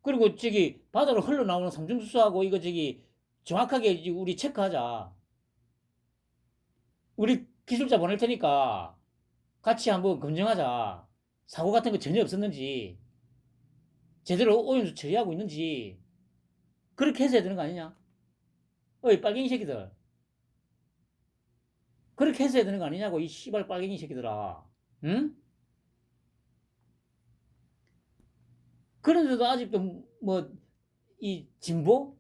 그리고 저기 바다로 흘러나오는 삼중수소하고 이거 저기 정확하게 우리 체크하자. 우리 기술자 보낼 테니까 같이 한번 검증하자. 사고 같은 거 전혀 없었는지 제대로 오염수 처리하고 있는지 그렇게 해서 해야 되는 거 아니냐? 어이 빨갱이 새끼들 그렇게 해서 해야 되는 거 아니냐고 이 씨발 빨갱이 새끼들아. 응? 그런데도 아직도 뭐 이 진보?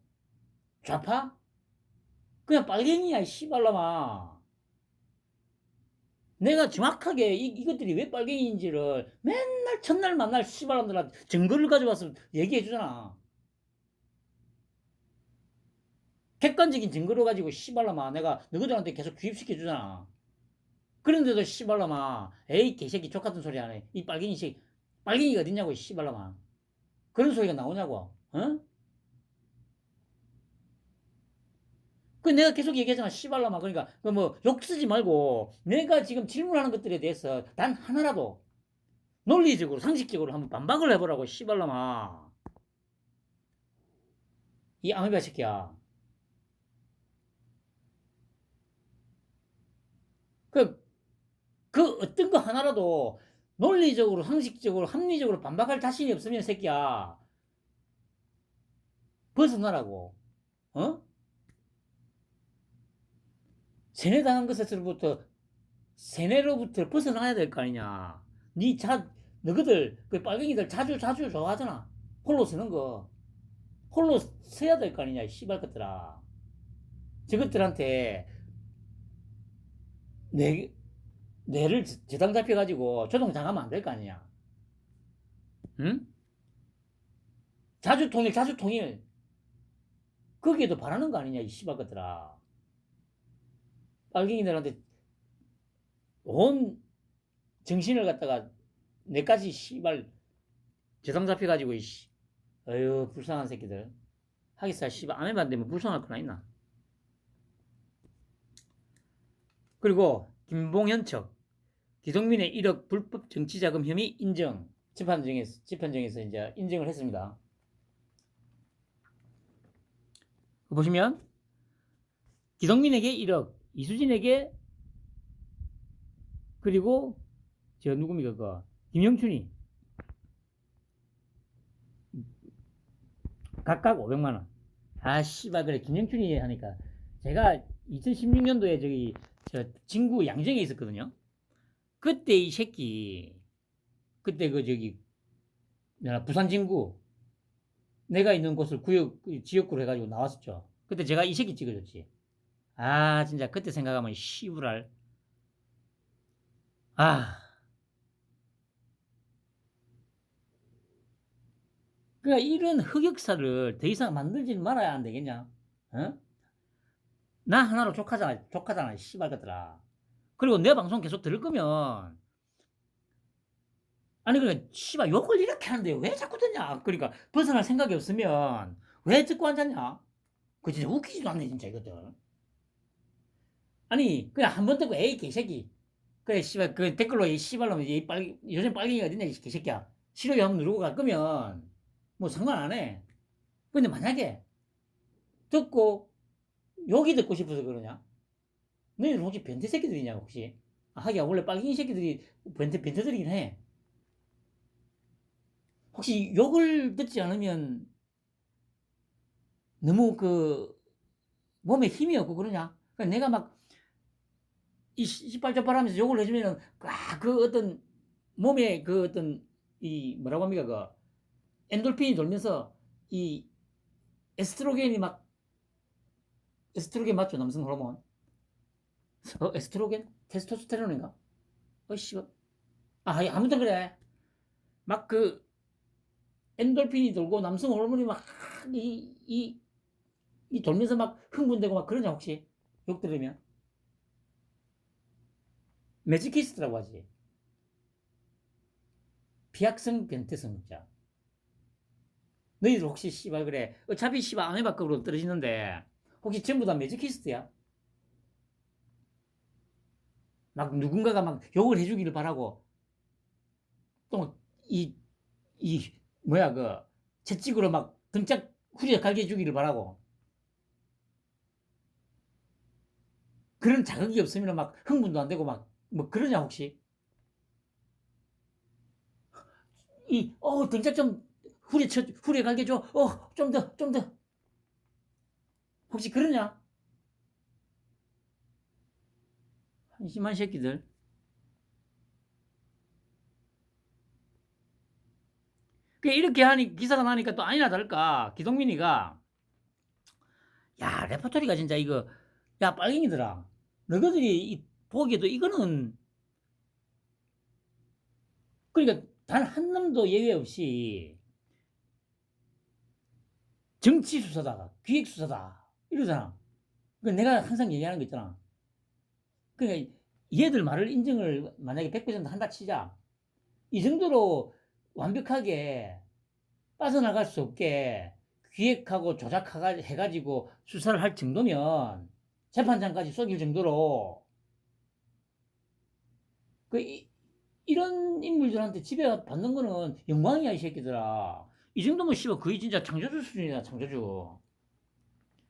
좌파? 그냥 빨갱이야 이 씨발놈아. 내가 정확하게 이것들이 왜 빨갱이인지를 맨날 첫날 만날 씨발놈들한테 증거를 가져와서 얘기해 주잖아. 객관적인 증거를 가지고 씨발놈아 내가 너희들한테 계속 주입시켜 주잖아. 그런데도 씨발놈아 에이 개새끼 족같은 소리 하네 이 빨갱이 새끼. 빨갱이가 어딨냐고 이 씨발놈아. 그런 소리가 나오냐고. 어? 그 내가 계속 얘기하잖아 씨발놈아. 그러니까 그 뭐 욕 쓰지 말고 내가 지금 질문하는 것들에 대해서 단 하나라도 논리적으로 상식적으로 한번 반박을 해보라고 씨발놈아. 이 아메바 새끼야. 그, 그 어떤 거 하나라도 논리적으로 상식적으로 합리적으로 반박할 자신이 없으면 새끼야 벗어나라고. 어? 세뇌당한 것에서부터 세뇌로부터 벗어나야 될 거 아니냐. 너희들 그 빨갱이들 자주 좋아하잖아. 홀로 서는 거 홀로 서야 될 거 아니냐 이 씨발 것들아. 저것들한테 뇌, 뇌를 저당 잡혀가지고 조종당하면 안 될 거 아니냐. 응? 자주 통일. 거기에도 바라는 거 아니냐 이 씨발 것들아. 빨갱이들한테 온 정신을 갖다가 내까지 씨발 저당 잡혀가지고 이씨. 어휴 불쌍한 새끼들. 하기사 씨발 아메만 되면 불쌍할 거나 있나. 그리고 김봉현 척 기동민의 1억 불법 정치자금 혐의 인정. 재판정에서 이제 인정을 했습니다. 보시면 기동민에게 1억, 이수진에게 그리고 저 누굽니까 그 김영춘이 각각 500만 원. 아 씨발 그래 김영춘이 하니까 제가 2016년도에 저기 저 진구 양정에 있었거든요. 그때 이 새끼 그때 그 저기 부산 진구 내가 있는 곳을 지역구로 해가지고 나왔었죠. 그때 제가 이 새끼 찍어줬지. 아 진짜 그때 생각하면 씨부랄. 아 그러니까 이런 흑역사를 더 이상 만들지 말아야 안 되겠냐? 어? 나 하나로 족하잖아 씨발 것들아. 그리고 내 방송 계속 들을 거면 아니 그러니까 씨발 욕을 이렇게 하는데 왜 자꾸 듣냐? 그러니까 벗어날 생각이 없으면 왜 듣고 앉았냐? 그 진짜 웃기지도 않네 진짜 이것들. 아니 그냥 한 번 듣고 에이 개새끼. 그래 씨발 그 댓글로 이 씨발로 요즘 빨갱이가 어딨냐 이 개새끼야. 싫어요 한번 누르고 갈 거면 뭐 상관 안 해. 근데 만약에 듣고 욕이 듣고 싶어서 그러냐? 너희들 혹시 변태 새끼들이냐 혹시? 하기야 원래 빨갱이 새끼들이 변태들이긴 해. 혹시 욕을 듣지 않으면 너무 그 몸에 힘이 없고 그러냐? 그러니까 내가 막 이 시빨저빨하면서 욕을 해주면은 그 어떤 몸에 그 어떤 이 뭐라고 합니까 그 엔돌핀이 돌면서 이 에스트로겐이 막 에스트로겐 맞죠? 남성 호르몬. 에스트로겐? 테스토스테론인가? 씨. 아무튼 그래. 막 그 엔돌핀이 돌고 남성 호르몬이 막 이 돌면서 막 흥분되고 막 그러냐 혹시? 욕 들으면? 매직키스트라고 하지. 비약성 변태성자. 너희들 혹시 씨발 그래. 어차피 씨발 아메바급으로 떨어지는데 혹시 전부 다 매직키스트야? 막 누군가가 막 욕을 해주기를 바라고 또 이 뭐야 그 채찍으로 막 등짝 후려 갈게 해주기를 바라고 그런 자극이 없으면 막 흥분도 안 되고 막 뭐 그러냐 혹시? 등짝 좀 후려 갈게 줘. 좀 더. 혹시 그러냐? 한심한 새끼들. 이렇게 하니 기사가 나니까 또 아니나 다를까 기동민이가 야 레퍼토리가 진짜 이거 야 빨갱이들아 너희들이 보기에도 이거는 그러니까 단 한 놈도 예외 없이 정치 수사다 기획 수사다 이러잖아. 그러니까 내가 항상 얘기하는 거 있잖아. 그러니까 얘들 말을 인정을 만약에 100% 한다 치자 이 정도로 완벽하게 빠져나갈 수 없게 기획하고 조작해가지고 수사를 할 정도면 재판장까지 쏘길 정도로 이런 인물들한테 지배받는 거는 영광이야 이 새끼들아. 이 정도면 씨발 거의 진짜 창조주 수준이다 창조주.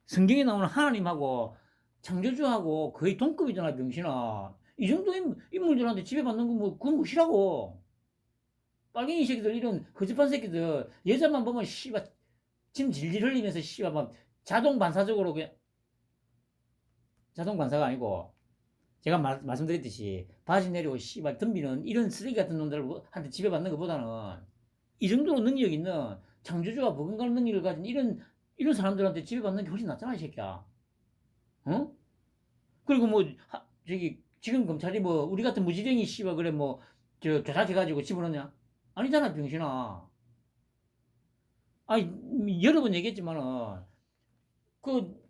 성경에 나오는 하나님하고 창조주하고 거의 동급이잖아 병신아. 이 정도 인물들한테 지배받는 건 그건 무시라고. 빨갱이 새끼들 이런 거짓말 새끼들 여자만 보면 씨발 침 질질 흘리면서 씨발 막 자동 반사적으로 그냥 자동 반사가 아니고 제가 말씀드렸듯이 바지 내리고 씨발 덤비는 이런 쓰레기 같은 놈들한테 지배받는 것보다는 이 정도로 능력 있는 창조주와 버금가는 능력을 가진 이런 사람들한테 지배받는 게 훨씬 낫잖아 이 새끼야. 어? 그리고 뭐 저기 지금 검찰이 뭐 우리 같은 무지랭이 씨발 그래 뭐 저 조작해가지고 집어넣냐? 아니잖아 병신아. 아니 여러 번 얘기했지만은 그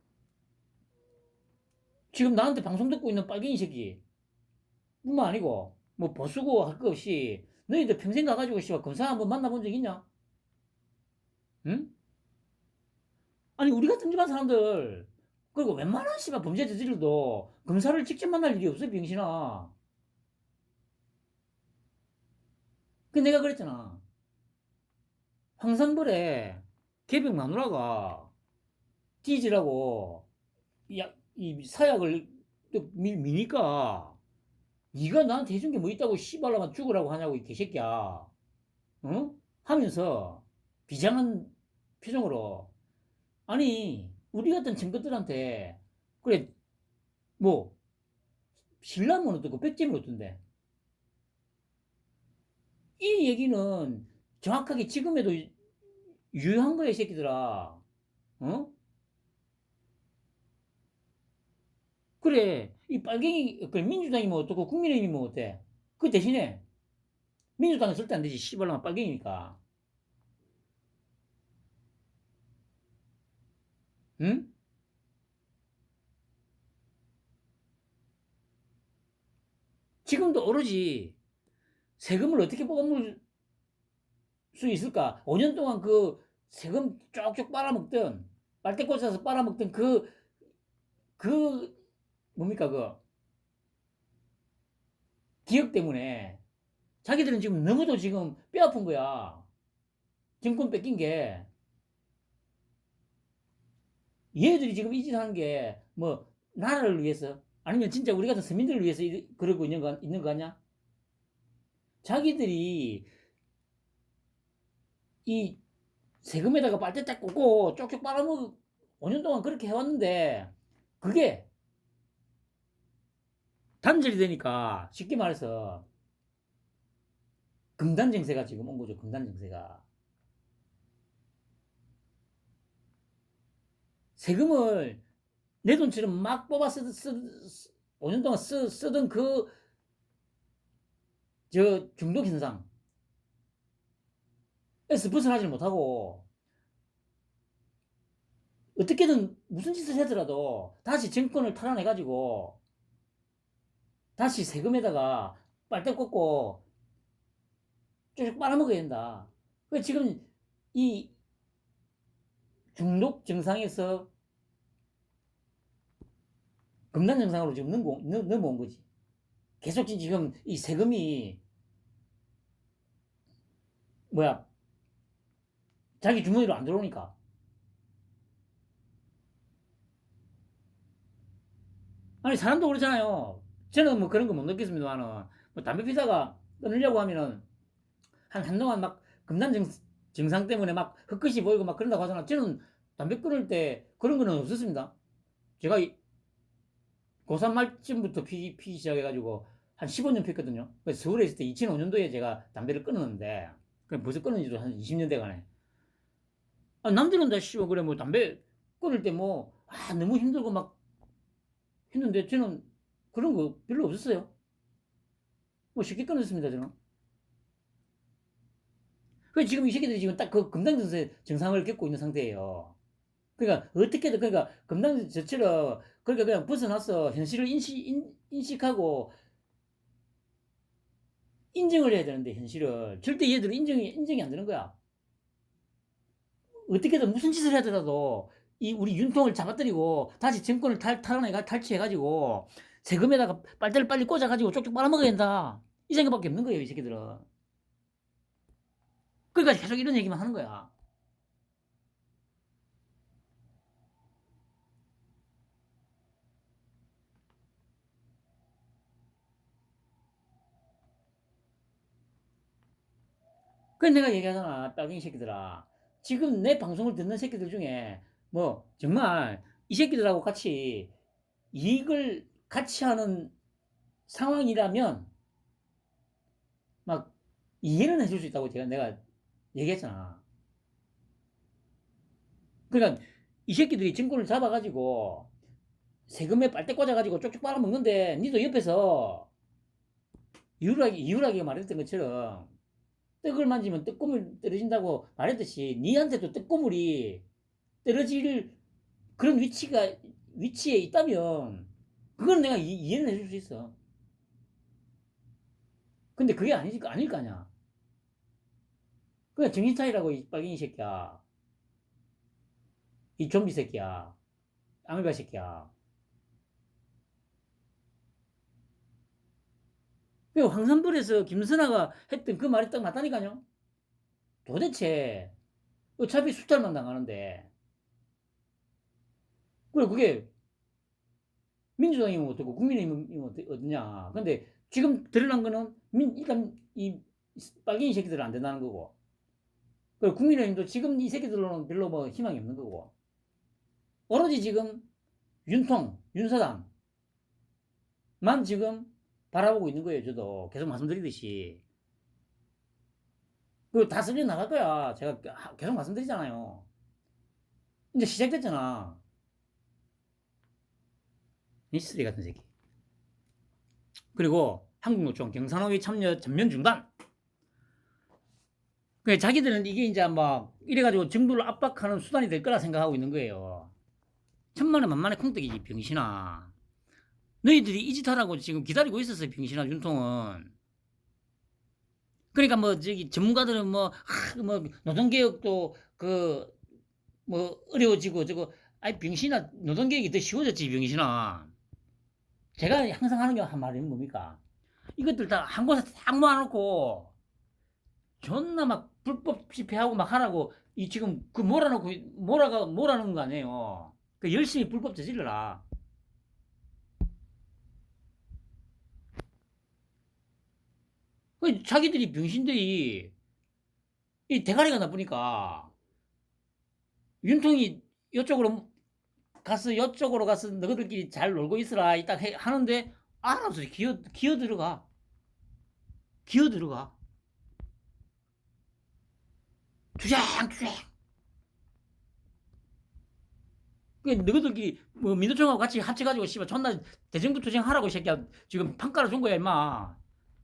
지금 나한테 방송 듣고 있는 빨갱이 새끼 뿐만 아니고 뭐 보수고 할 거 없이 너희들 평생 가가지고 씨발 검사 한번 만나본 적 있냐? 응? 아니 우리 같은 일반 사람들 그리고 웬만한 씨발 범죄 저질러도 검사를 직접 만날 일이 없어 병신아. 그 내가 그랬잖아. 황산벌에 개병 마누라가 띠지라고 이 사약을 또 미니까 네가 나한테 해준 게 뭐 있다고 씨발라만 죽으라고 하냐고 이 개새끼야. 어? 하면서 비장한 표정으로 아니 우리 같은 친구들한테 그래 뭐 신라면 어떻고 백제면 어떤데 이 얘기는 정확하게 지금에도 유효한 거야 이 새끼들아. 어? 그래 이 빨갱이 그 민주당이 뭐 어떻고 국민의힘이 뭐 어때 그 대신에 민주당은 절대 안 되지 씨발로만 빨갱이니까. 응? 지금도 오로지 세금을 어떻게 뽑아먹을 수 있을까? 5년 동안 그 세금 쪽쪽 빨아먹던 빨대 꽂아서 빨아먹던 그 뭡니까 그 기억 때문에 자기들은 지금 너무도 지금 뼈아픈 거야. 정권 뺏긴 게 얘들이 지금 이 짓 하는 게 뭐 나라를 위해서 아니면 진짜 우리 같은 서민들을 위해서 그러고 있는 거 아니야? 자기들이 이 세금에다가 빨대 딱 꽂고 쪽쪽 빨아먹 5년 동안 그렇게 해왔는데 그게 단절이 되니까 쉽게 말해서 금단 증세가 지금 온 거죠. 금단 증세가. 세금을 내 돈처럼 막 뽑아 5년 동안 쓰던 그 저 중독 현상에서 벗어나지 못하고 어떻게든 무슨 짓을 하더라도 다시 정권을 탈환해가지고 다시 세금에다가 빨대 꽂고 쭉 빨아먹어야 된다. 지금 이 중독 증상에서 금단 증상으로 지금 넘어온 거지. 계속 지금 이 세금이 뭐야 자기 주머니로 안 들어오니까. 아니 사람도 그렇잖아요. 저는 뭐 그런 거 못 느꼈습니다만은 뭐 담배 피다가 끊으려고 하면은 한동안 막 금단 증상 때문에 막 흙끝이 보이고 막 그런다고 하잖아. 저는 담배 끊을 때 그런 거는 없었습니다. 제가 고3 말쯤부터 피기 시작해가지고 한 15년 폈거든요. 서울에 있을 때 2005년도에 제가 담배를 끊었는데 벌써 끊은 지도 한 20년 돼가네. 아, 남들은 다 씨발 그래 뭐 담배 끊을 때 뭐 너무 힘들고 막 했는데 저는 그런 거 별로 없었어요. 뭐 쉽게 끊었습니다 저는. 그 지금 이 새끼들이 지금 딱 그 금단증세 증상을 겪고 있는 상태예요. 그러니까 어떻게든 그러니까 금단 저처럼 그러니까 그냥 벗어나서 현실을 인식하고 인정을 해야 되는데 현실을 절대 얘들은 인정이 안 되는 거야. 어떻게든 무슨 짓을 하더라도 이 우리 윤통을 잡아뜨리고 다시 정권을 탈취해가지고 세금에다가 빨대를 빨리 꽂아가지고 쪽쪽 빨아먹어야 된다. 이 생각밖에 없는 거예요, 이 새끼들은. 그러니까 계속 이런 얘기만 하는 거야. 그래서 내가 얘기하잖아, 빨갱이 새끼들아. 지금 내 방송을 듣는 새끼들 중에 뭐 정말 이 새끼들하고 같이 이익을 같이 하는 상황이라면 막 이해는 해줄 수 있다고 내가 얘기했잖아. 그러니까 이 새끼들이 증권을 잡아가지고 세금에 빨대 꽂아가지고 쪽쪽 빨아먹는데 니도 옆에서 이유라기가 말했던 것처럼 떡을 만지면 떡고물 떨어진다고 말했듯이 니한테도 떡고물이 떨어질 그런 위치에 있다면 그건 내가 이해는 해줄 수 있어. 근데 그게 아닐 거 아니야. 그냥 정신 차리라고 이 빨갱이 새끼야. 이 좀비 새끼야. 아메바 새끼야. 그 황산벌에서 김선아가 했던 그 말이 딱 맞다니까요. 도대체 어차피 수탈만 당하는데 그래 그게 민주당이면 어떻고 국민의힘이면 어떠냐. 근데 지금 드러난 거는 일단 이 빨갱이 새끼들은 안 된다는 거고 그리고 국민의힘도 지금 이 새끼들로는 별로 뭐 희망이 없는 거고 오로지 지금 윤사당만 지금 바라보고 있는 거예요. 저도 계속 말씀드리듯이 그리고 다 쓸려 나갈 거야. 제가 계속 말씀드리잖아요. 이제 시작됐잖아. 이 쓰레기 같은 새끼. 그리고 한국노총 경산호위 참여 전면 중단. 그 자기들은 이게 이제 막 이래가지고 정부를 압박하는 수단이 될 거라 생각하고 있는 거예요. 천만에 만만에 콩떡이지 병신아. 너희들이 이 짓 하라고 지금 기다리고 있었어요. 병신아 윤통은. 그러니까 뭐 저기 전문가들은 뭐 노동개혁도 그 뭐 어려워지고 저거 아이 병신아 노동개혁이 더 쉬워졌지 병신아. 제가 항상 하는 한 말이 뭡니까? 이것들 다 한 곳에 딱 모아놓고 존나 막 불법 집회하고 막 하라고 이 지금 그 몰아놓고 몰아놓은 거 아니에요. 그 열심히 불법 저질러라. 그 자기들이 병신들이 이 대가리가 나쁘니까 윤통이 이쪽으로 가서 이쪽으로 가서 너희들끼리 잘 놀고 있으라 딱 하는데 알아서 기어 들어가. 주장주장. 그 너희들끼리 뭐 민노총하고 같이 합쳐가지고 씨발 존나 대정부 투쟁하라고 이 새끼야. 지금 판 깔아준 거야 임마.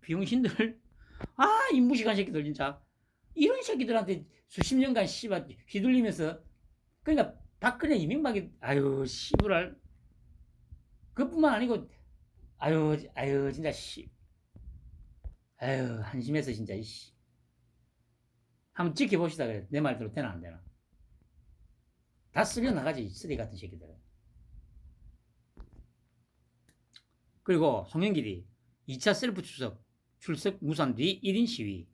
비용신들. 이 무식한 새끼들 진짜. 이런 새끼들한테 수십 년간 씨발 휘둘리면서 그러니까 박근혜 이명박이 아유 씨부랄 그뿐만 아니고 아유 진짜 씨 아유 한심해서 진짜 이씨 한번 지켜봅시다 그래 내 말대로 되나 안 되나 다 쓸려 나가지 쓰레기 같은 새끼들. 그리고 송영길이 2차 셀프 출석 무산 뒤 1인 시위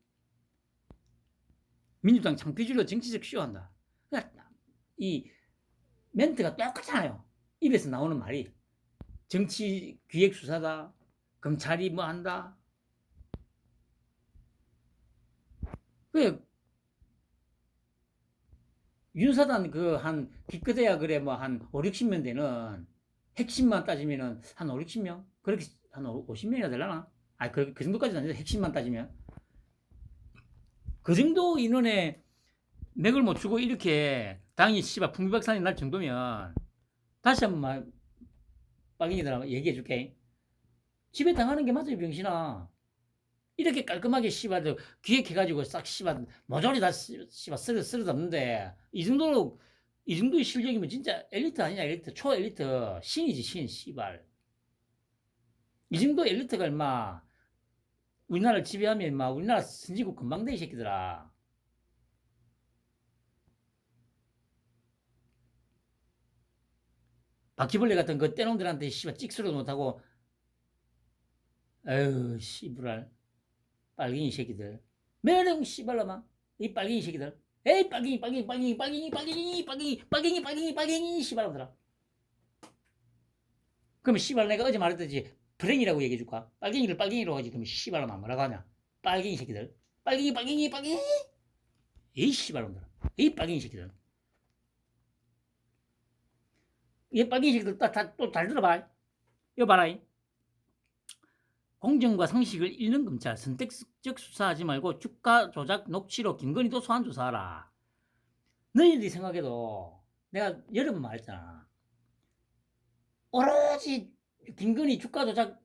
민주당 창피줄로 정치적 쇼한다. 그러니까 이 멘트가 똑같잖아요. 입에서 나오는 말이 정치 기획 수사다. 검찰이 뭐 한다. 그 윤사단 그 한 기껏해야 그래 뭐 한 5, 60명 되는 핵심만 따지면은 한 5, 60명? 그렇게 한 50명이나 되려나? 그 정도까지는 아니죠. 핵심만 따지면. 그 정도 인원에 맥을 못 주고 이렇게 당이 씨발 풍비박산이 날 정도면 다시 한번 빨갱이들아 얘기해 줄게. 집에 당하는 게 맞아요, 병신아. 이렇게 깔끔하게 씨발 기획해가지고 싹 씨발 모조리 다 씨발 쓸어담는데 이 정도의 실력이면 진짜 엘리트 아니냐 엘리트 초엘리트 신이지 신 씨발 이 정도 엘리트가 얼마 우리나라를 지배하면 막 우리나라 선진국 금방 돼 이 새끼들아. 바퀴벌레 같은 그 떼놈들한테 씨발 찍소리도 못하고 에휴 씨부랄 빨갱이 새끼들 매령 씨발라마 이 빨갱이 새끼들 에이 빨갱이 씨발놈들아. 그러면 씨발 내가 어제 말했듯이 브랭이라고 얘기해줄까? 빨갱이를 빨갱이로 하지 그러면 씨발놈아 뭐라고 하냐? 빨갱이 새끼들 빨갱이 이 씨발놈들아 이 빨갱이 새끼들 이 빨갱이 새끼들 또 잘 들어봐. 이거 봐라. 공정과 상식을 잃는 검찰 선택적 수사하지 말고 주가 조작 녹취록 김건희도 소환 조사하라. 너희들이 생각해도 내가 여러 번 말했잖아. 오로지 김건희 주가 조작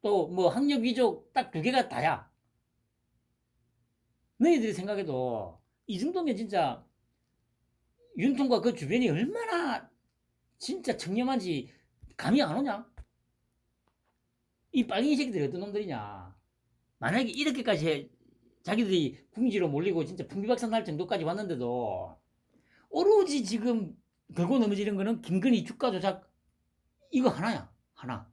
또 뭐 학력 위조 딱 두 개가 다야. 너희들이 생각해도 이 정도면 진짜 윤통과 그 주변이 얼마나 진짜 청렴한지 감이 안 오냐? 이 빨갱이 새끼들이 어떤 놈들이냐? 만약에 이렇게까지 자기들이 궁지로 몰리고 진짜 풍비박산 날 정도까지 왔는데도 오로지 지금 걸고 넘어지는 거는 김건희 주가 조작 이거 하나야. 하나.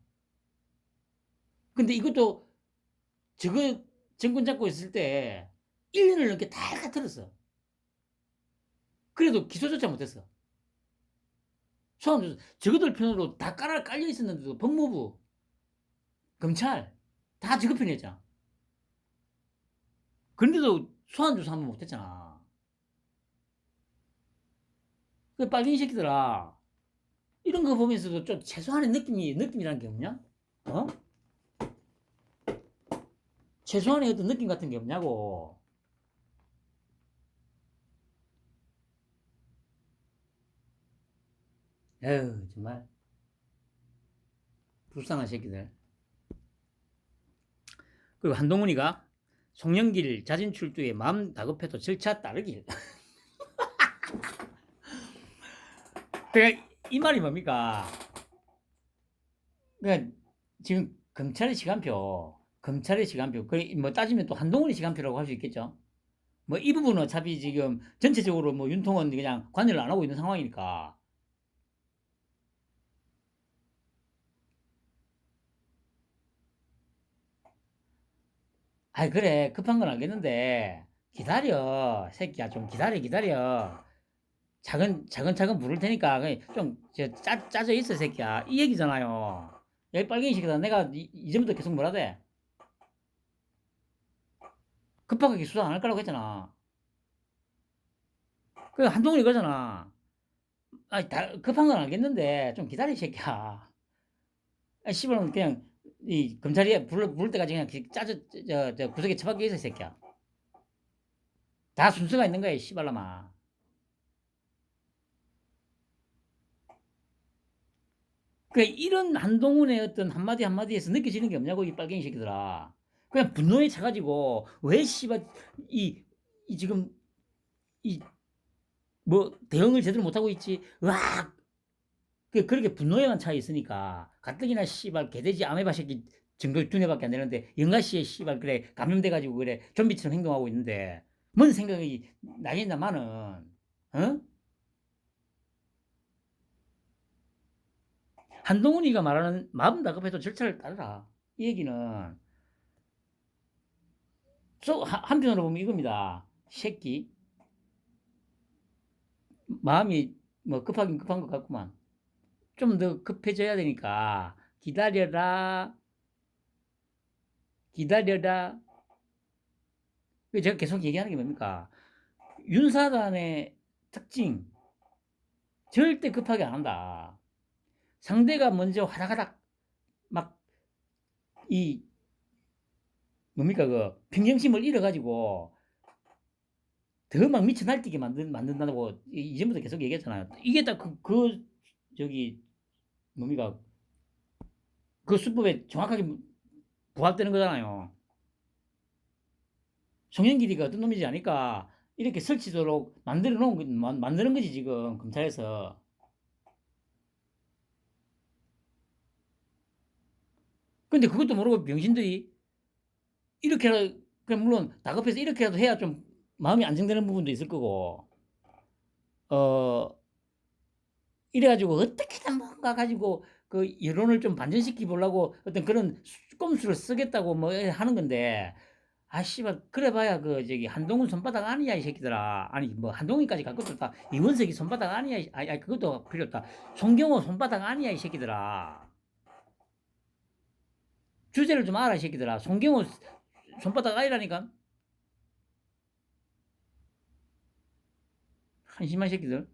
근데 이것도 저거 정권 잡고 있을 때 1년을 넘게 다 갖들었어. 그래도 기소조차 못했어. 소환조사 저거들 편으로 다 깔려 있었는데도 법무부, 검찰 다 저거 편이었잖아. 그런데도 소환조사 한번 못했잖아. 그 빨갱이 새끼들아 이런 거 보면서도 좀 최소한의 느낌이라는 게 없냐? 어? 최소한의 어떤 느낌 같은 게 없냐고. 에휴 정말 불쌍한 새끼들. 그리고 한동훈이가 송영길 자진 출두에 마음 다급해도 절차 따르길. 그러니까 이 말이 뭡니까? 그러니까 지금 검찰의 시간표, 뭐 따지면 또 한동훈의 시간표라고 할 수 있겠죠. 뭐 이 부분은 어차피 지금 전체적으로 뭐 윤통은 그냥 관여를 안 하고 있는 상황이니까. 그래 급한 건 알겠는데 기다려 새끼야 좀 기다려 차근차근 부를 테니까 좀 짜져 있어 새끼야 이 얘기잖아요. 여기 빨갱이 새끼다 내가 이전부터 계속 뭐라 돼 급하게 수사 안 할 거라고 했잖아. 그 한동훈이 그러잖아. 다 급한 건 알겠는데 좀 기다려 이 새끼야. 씨발 그냥 이 검찰이 부를 때까지 그냥 짜져 저 구석에 처박혀 있어 이 새끼야. 다 순서가 있는 거야 이 씨발놈아. 그 이런 한동훈의 어떤 한마디 한마디에서 느껴지는 게 없냐고 이 빨갱이 새끼들아. 그냥 분노에 차가지고 왜 씨발 이, 이 지금 이 뭐 대응을 제대로 못하고 있지. 으악 그렇게 분노에만 차 있으니까 가뜩이나 씨발 개돼지 아메바 새끼 정도 두뇌밖에 안 되는데 영가씨의 씨발 그래 감염돼가지고 그래 좀비처럼 행동하고 있는데 뭔 생각이 나겠나마는 어? 한동훈이가 말하는 마음 다급해도 절차를 따르라 이 얘기는 한편으로 보면 이겁니다. 새끼 마음이 뭐 급하긴 급한 것 같구만. 좀 더 급해져야 되니까 기다려라 기다려라. 제가 계속 얘기하는 게 뭡니까? 윤사단의 특징 절대 급하게 안 한다. 상대가 먼저 화다가닥 막 이 뭡니까 그 평정심을 잃어가지고 더 막 미쳐 날뛰게 만든다고 이전부터 계속 얘기했잖아요. 이게 딱 저기 뭡니까 그 수법에 정확하게 부합되는 거잖아요. 송영길이가 어떤 놈인지 아니까 이렇게 설치도록 만드는 거지 지금 검찰에서. 근데 그것도 모르고 병신들이 이렇게라도 그냥 물론 다급해서 이렇게라도 해야 좀 마음이 안정되는 부분도 있을 거고 어 이래가지고 어떻게든 뭔가 가지고 그 여론을 좀 반전시키 보려고 어떤 그런 꼼수를 쓰겠다고 뭐 하는 건데 아 씨발 그래봐야 그 저기 한동훈 손바닥 아니야 이 새끼들아. 아니 뭐 한동훈까지 갈 것도 없다. 이원석이 손바닥 아니야. 아니 그것도 필요 없다. 송경호 손바닥 아니야 이 새끼들아. 주제를 좀 알아 이 새끼들아. 송경호 손바닥 아니라니까. 한심한 새끼들.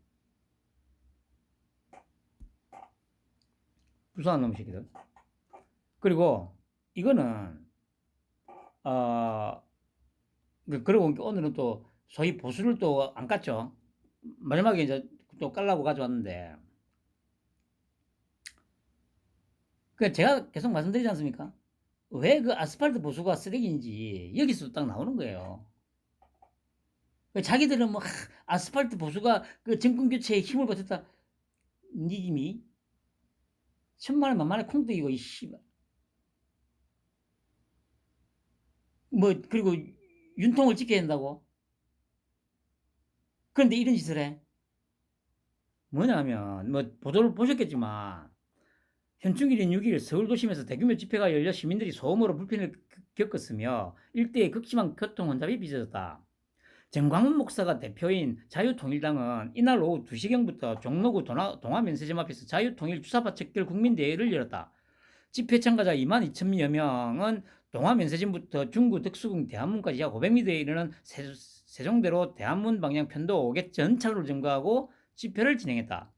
불쌍한 놈 새끼들. 그리고 이거는 어 그리고 오늘은 또 소위 보수를 또 안 깠죠. 마지막에 이제 또 깔라고 가져왔는데 그 제가 계속 말씀드리지 않습니까? 왜 그 아스팔트 보수가 쓰레기인지 여기서 딱 나오는 거예요. 자기들은 뭐 아스팔트 보수가 그 정권 교체에 힘을 보탰다. 니김이 천만에 만만에 콩떡이고 이 씨발. 뭐 그리고 윤통을 지켜야 된다고. 그런데 이런 짓을 해. 뭐냐면 뭐 보도를 보셨겠지만 현충일인 6일 서울 도심에서 대규모 집회가 열려 시민들이 소음으로 불편을 겪었으며 일대에 극심한 교통 혼잡이 빚어졌다. 정광훈 목사가 대표인 자유통일당은 이날 오후 2시경부터 종로구 동화면세점 앞에서 자유통일 주사파 척결 국민대회를 열었다. 집회 참가자 2만 2천여 명은 동화면세점부터 중구 덕수궁 대한문까지 약 500m에 이르는 세종대로 대한문 방향 편도 5개 전차로를 점거하고 집회를 진행했다.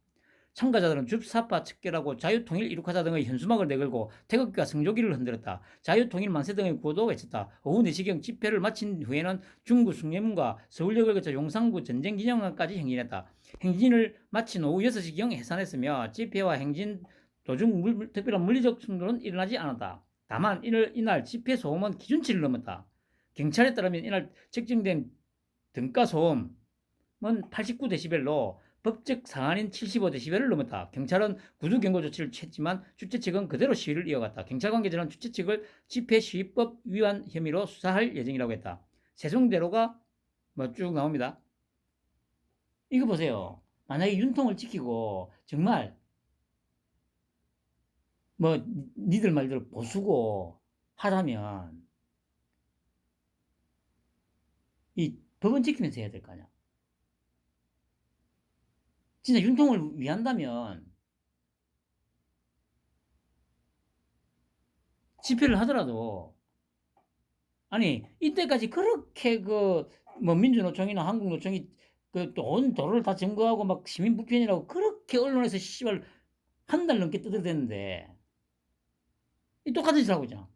참가자들은 주사파 척결하고 자유통일 이룩하자 등의 현수막을 내걸고 태극기와 성조기를 흔들었다. 자유통일 만세 등의 구호도 외쳤다. 오후 4시경 집회를 마친 후에는 중구 숭례문과 서울역을 거쳐 용산구 전쟁기념관까지 행진했다. 행진을 마친 오후 6시경 해산했으며 집회와 행진 도중 특별한 물리적 충돌은 일어나지 않았다. 다만 이날 집회 소음은 기준치를 넘었다. 경찰에 따르면 이날 측정된 등가 소음은 89데시벨로 법적 상한인 75데시벨을 넘었다. 경찰은 구두 경고 조치를 취했지만 주최 측은 그대로 시위를 이어갔다. 경찰 관계자는 주최 측을 집회 시위법 위반 혐의로 수사할 예정이라고 했다. 세종대로가 뭐 쭉 나옵니다. 이거 보세요. 만약에 윤통을 지키고 정말 뭐 니들 말대로 보수고 하다면 이 법은 지키면서 해야 될 거 아니야. 진짜 윤통을 위한다면 집회를 하더라도 아니 이때까지 그렇게 그 뭐 민주노총이나 한국노총이 그 온 도로를 다 점거하고 막 시민 불편이라고 그렇게 언론에서 씨발 한 달 넘게 떠들어댔는데 이 똑같은 짓을 하고 있잖아.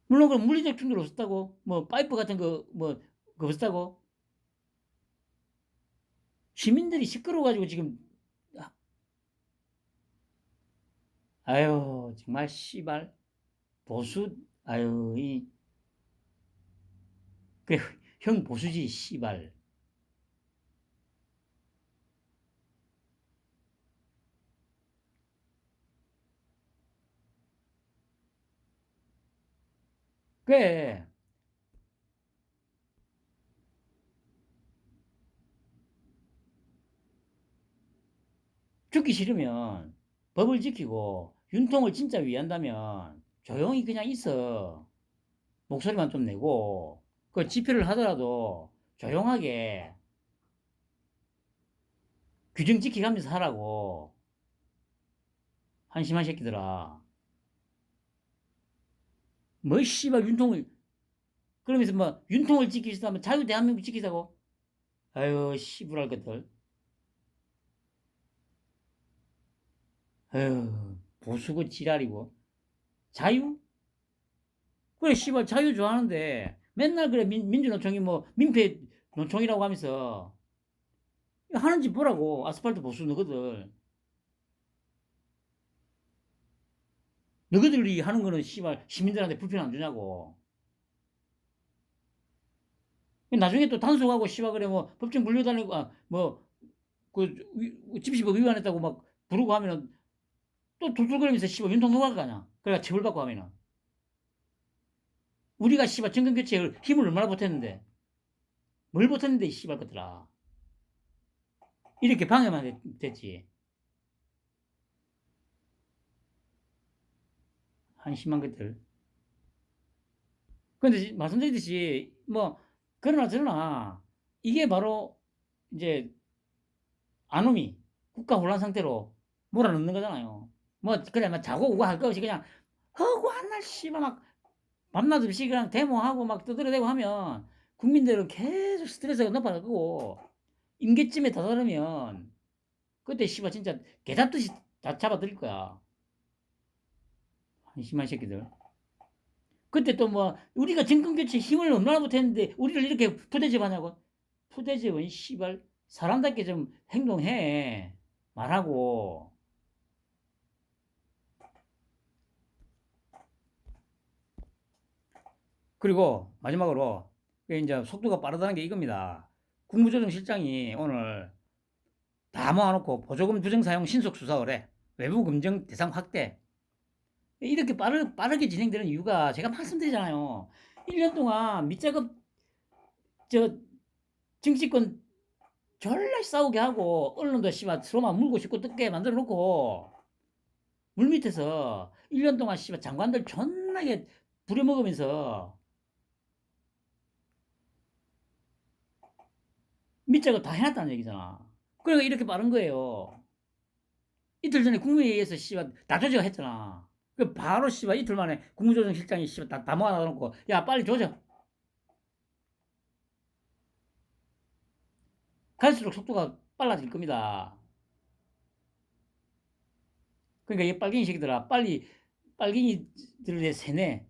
물론 그 물리적 충돌 없었다고, 뭐 파이프 같은 거 뭐 그거 없었다고. 시민들이 시끄러워가지고 지금 아유 정말 씨발 보수 아유 이 그래 형 보수지 씨발. 그래 죽기 싫으면 법을 지키고 윤통을 진짜 위한다면 조용히 그냥 있어. 목소리만 좀 내고 그 집회를 하더라도 조용하게 규정 지키가면서 하라고. 한심한 새끼들아. 뭐 씨발 윤통을 그러면서 뭐 윤통을 지키시다면 자유 대한민국 지키자고. 아유 씨부랄 것들. 아유 보수고 지랄이고. 자유? 그래 씨발 자유 좋아하는데 맨날 그래 민주노총이 뭐 민폐 노총이라고 하면서 하는지 보라고. 아스팔트 보수 너희들이 하는 거는 씨발 시민들한테 불편 안 주냐고. 나중에 또 단속하고 씨발 그래 뭐 법정 불려달라고 뭐그 집시법 위반했다고 막 부르고 하면은 또 둘둘거리면서 씨발 윤통 넘어갈 거 아니야. 그래가 처벌받고 하면은 우리가 씨발 정권 교체에 힘을 얼마나 보탰는데 뭘 보탰는데 씨발 것들아. 이렇게 방해만 됐지. 한심한 것들. 근데 말씀드렸듯이 뭐 그러나 저러나 이게 바로 이제 안오미 국가 혼란 상태로 몰아넣는 거잖아요. 뭐 그래 막 자고 오고 할 거 없이 그냥 허구 한날 씨발 막 밤낮 없이 그냥 데모하고 막 두드려대고 하면 국민들은 계속 스트레스가 높아가고 임계점에 다다르면 그때 씨발 진짜 개잡듯이 다 잡아들일 거야. 한심한 새끼들. 그때 또 뭐 우리가 정권 교체 힘을 얼마나 못했는데 우리를 이렇게 푸대접 하냐고. 푸대접은 씨발 사람답게 좀 행동해. 말하고. 그리고 마지막으로 이제 속도가 빠르다는 게 이겁니다. 국무조정실장이 오늘 다 모아놓고 보조금 부정 사용 신속 수사 의뢰, 외부 검증 대상 확대. 이렇게 빠르게 진행되는 이유가 제가 말씀드리잖아요. 1년 동안 밑작업 저 정치권 졸라 싸우게 하고 언론도 씨발 서로만 물고 싶고 뜯게 만들어 놓고 물밑에서 1년 동안 씨발 장관들 존나게 부려먹으면서 밑작업 다 해놨다는 얘기잖아. 그러니까 이렇게 빠른 거예요. 이틀 전에 국무회의에서 씨발 다 조져했잖아. 그 바로 씨발 이틀 만에 국무조정실장이 씨발 다 모아놓고 야 빨리 조져. 갈수록 속도가 빨라질 겁니다. 그러니까 이 빨갱이 새끼들아 빨리 빨갱이들의 세뇌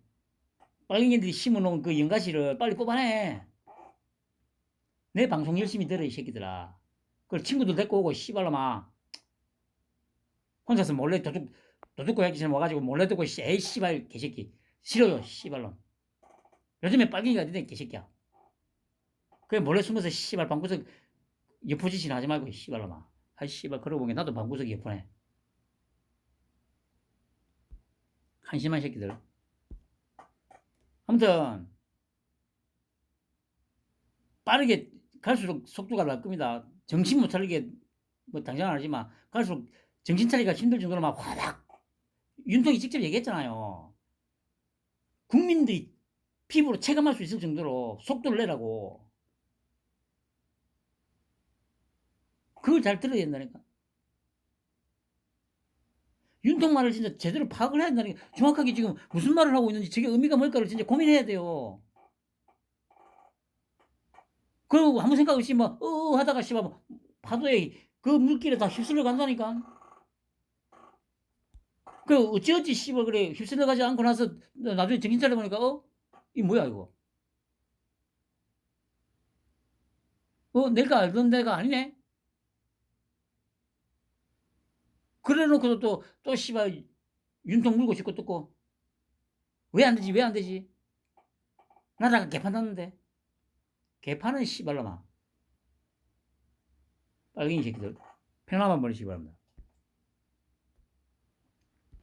빨갱이들이 심어놓은 그 연가시를 빨리 뽑아내. 내 방송 열심히 들어 이 새끼들아. 그걸 친구들 데리고 오고 씨발로마 혼자서 몰래 도둑고 약기처럼 와가지고 몰래 듣고 에이 씨발 개새끼 싫어요 씨발로. 요즘에 빨갱이가 어디든 개새끼야. 그래 몰래 숨어서 씨발 방구석 여포짓이나 하지 말고 씨발로마. 아 씨발 그러고 보니 나도 방구석 여포네. 한심한 새끼들. 아무튼 빠르게 갈수록 속도가 날 겁니다. 정신 못 차리게 뭐 당장 알지만 갈수록 정신 차리기가 힘들 정도로 막 화박 윤통이 직접 얘기했잖아요. 국민들이 피부로 체감할 수 있을 정도로 속도를 내라고. 그걸 잘 들어야 된다니까. 윤통 말을 진짜 제대로 파악을 해야 된다니까. 정확하게 지금 무슨 말을 하고 있는지 저게 의미가 뭘까를 진짜 고민해야 돼요. 그리고 아무 생각 없이 막 하다가 씨발 뭐 파도에 그 물길에 다 휩쓸려 간다니까. 그 어찌어찌 씨발 그래 휩쓸려 가지 않고 나서 나중에 정신 차려 보니까 이 뭐야 이거? 내가 알던 데가 아니네. 그래 놓고도 또 씨발 윤통 물고 싶고 뜯고 왜 안 되지? 왜 안 되지? 나라가 개판 났는데. 개판은 씨발놈아. 빨갱이 새끼들. 평화만 보내시기 바랍니다.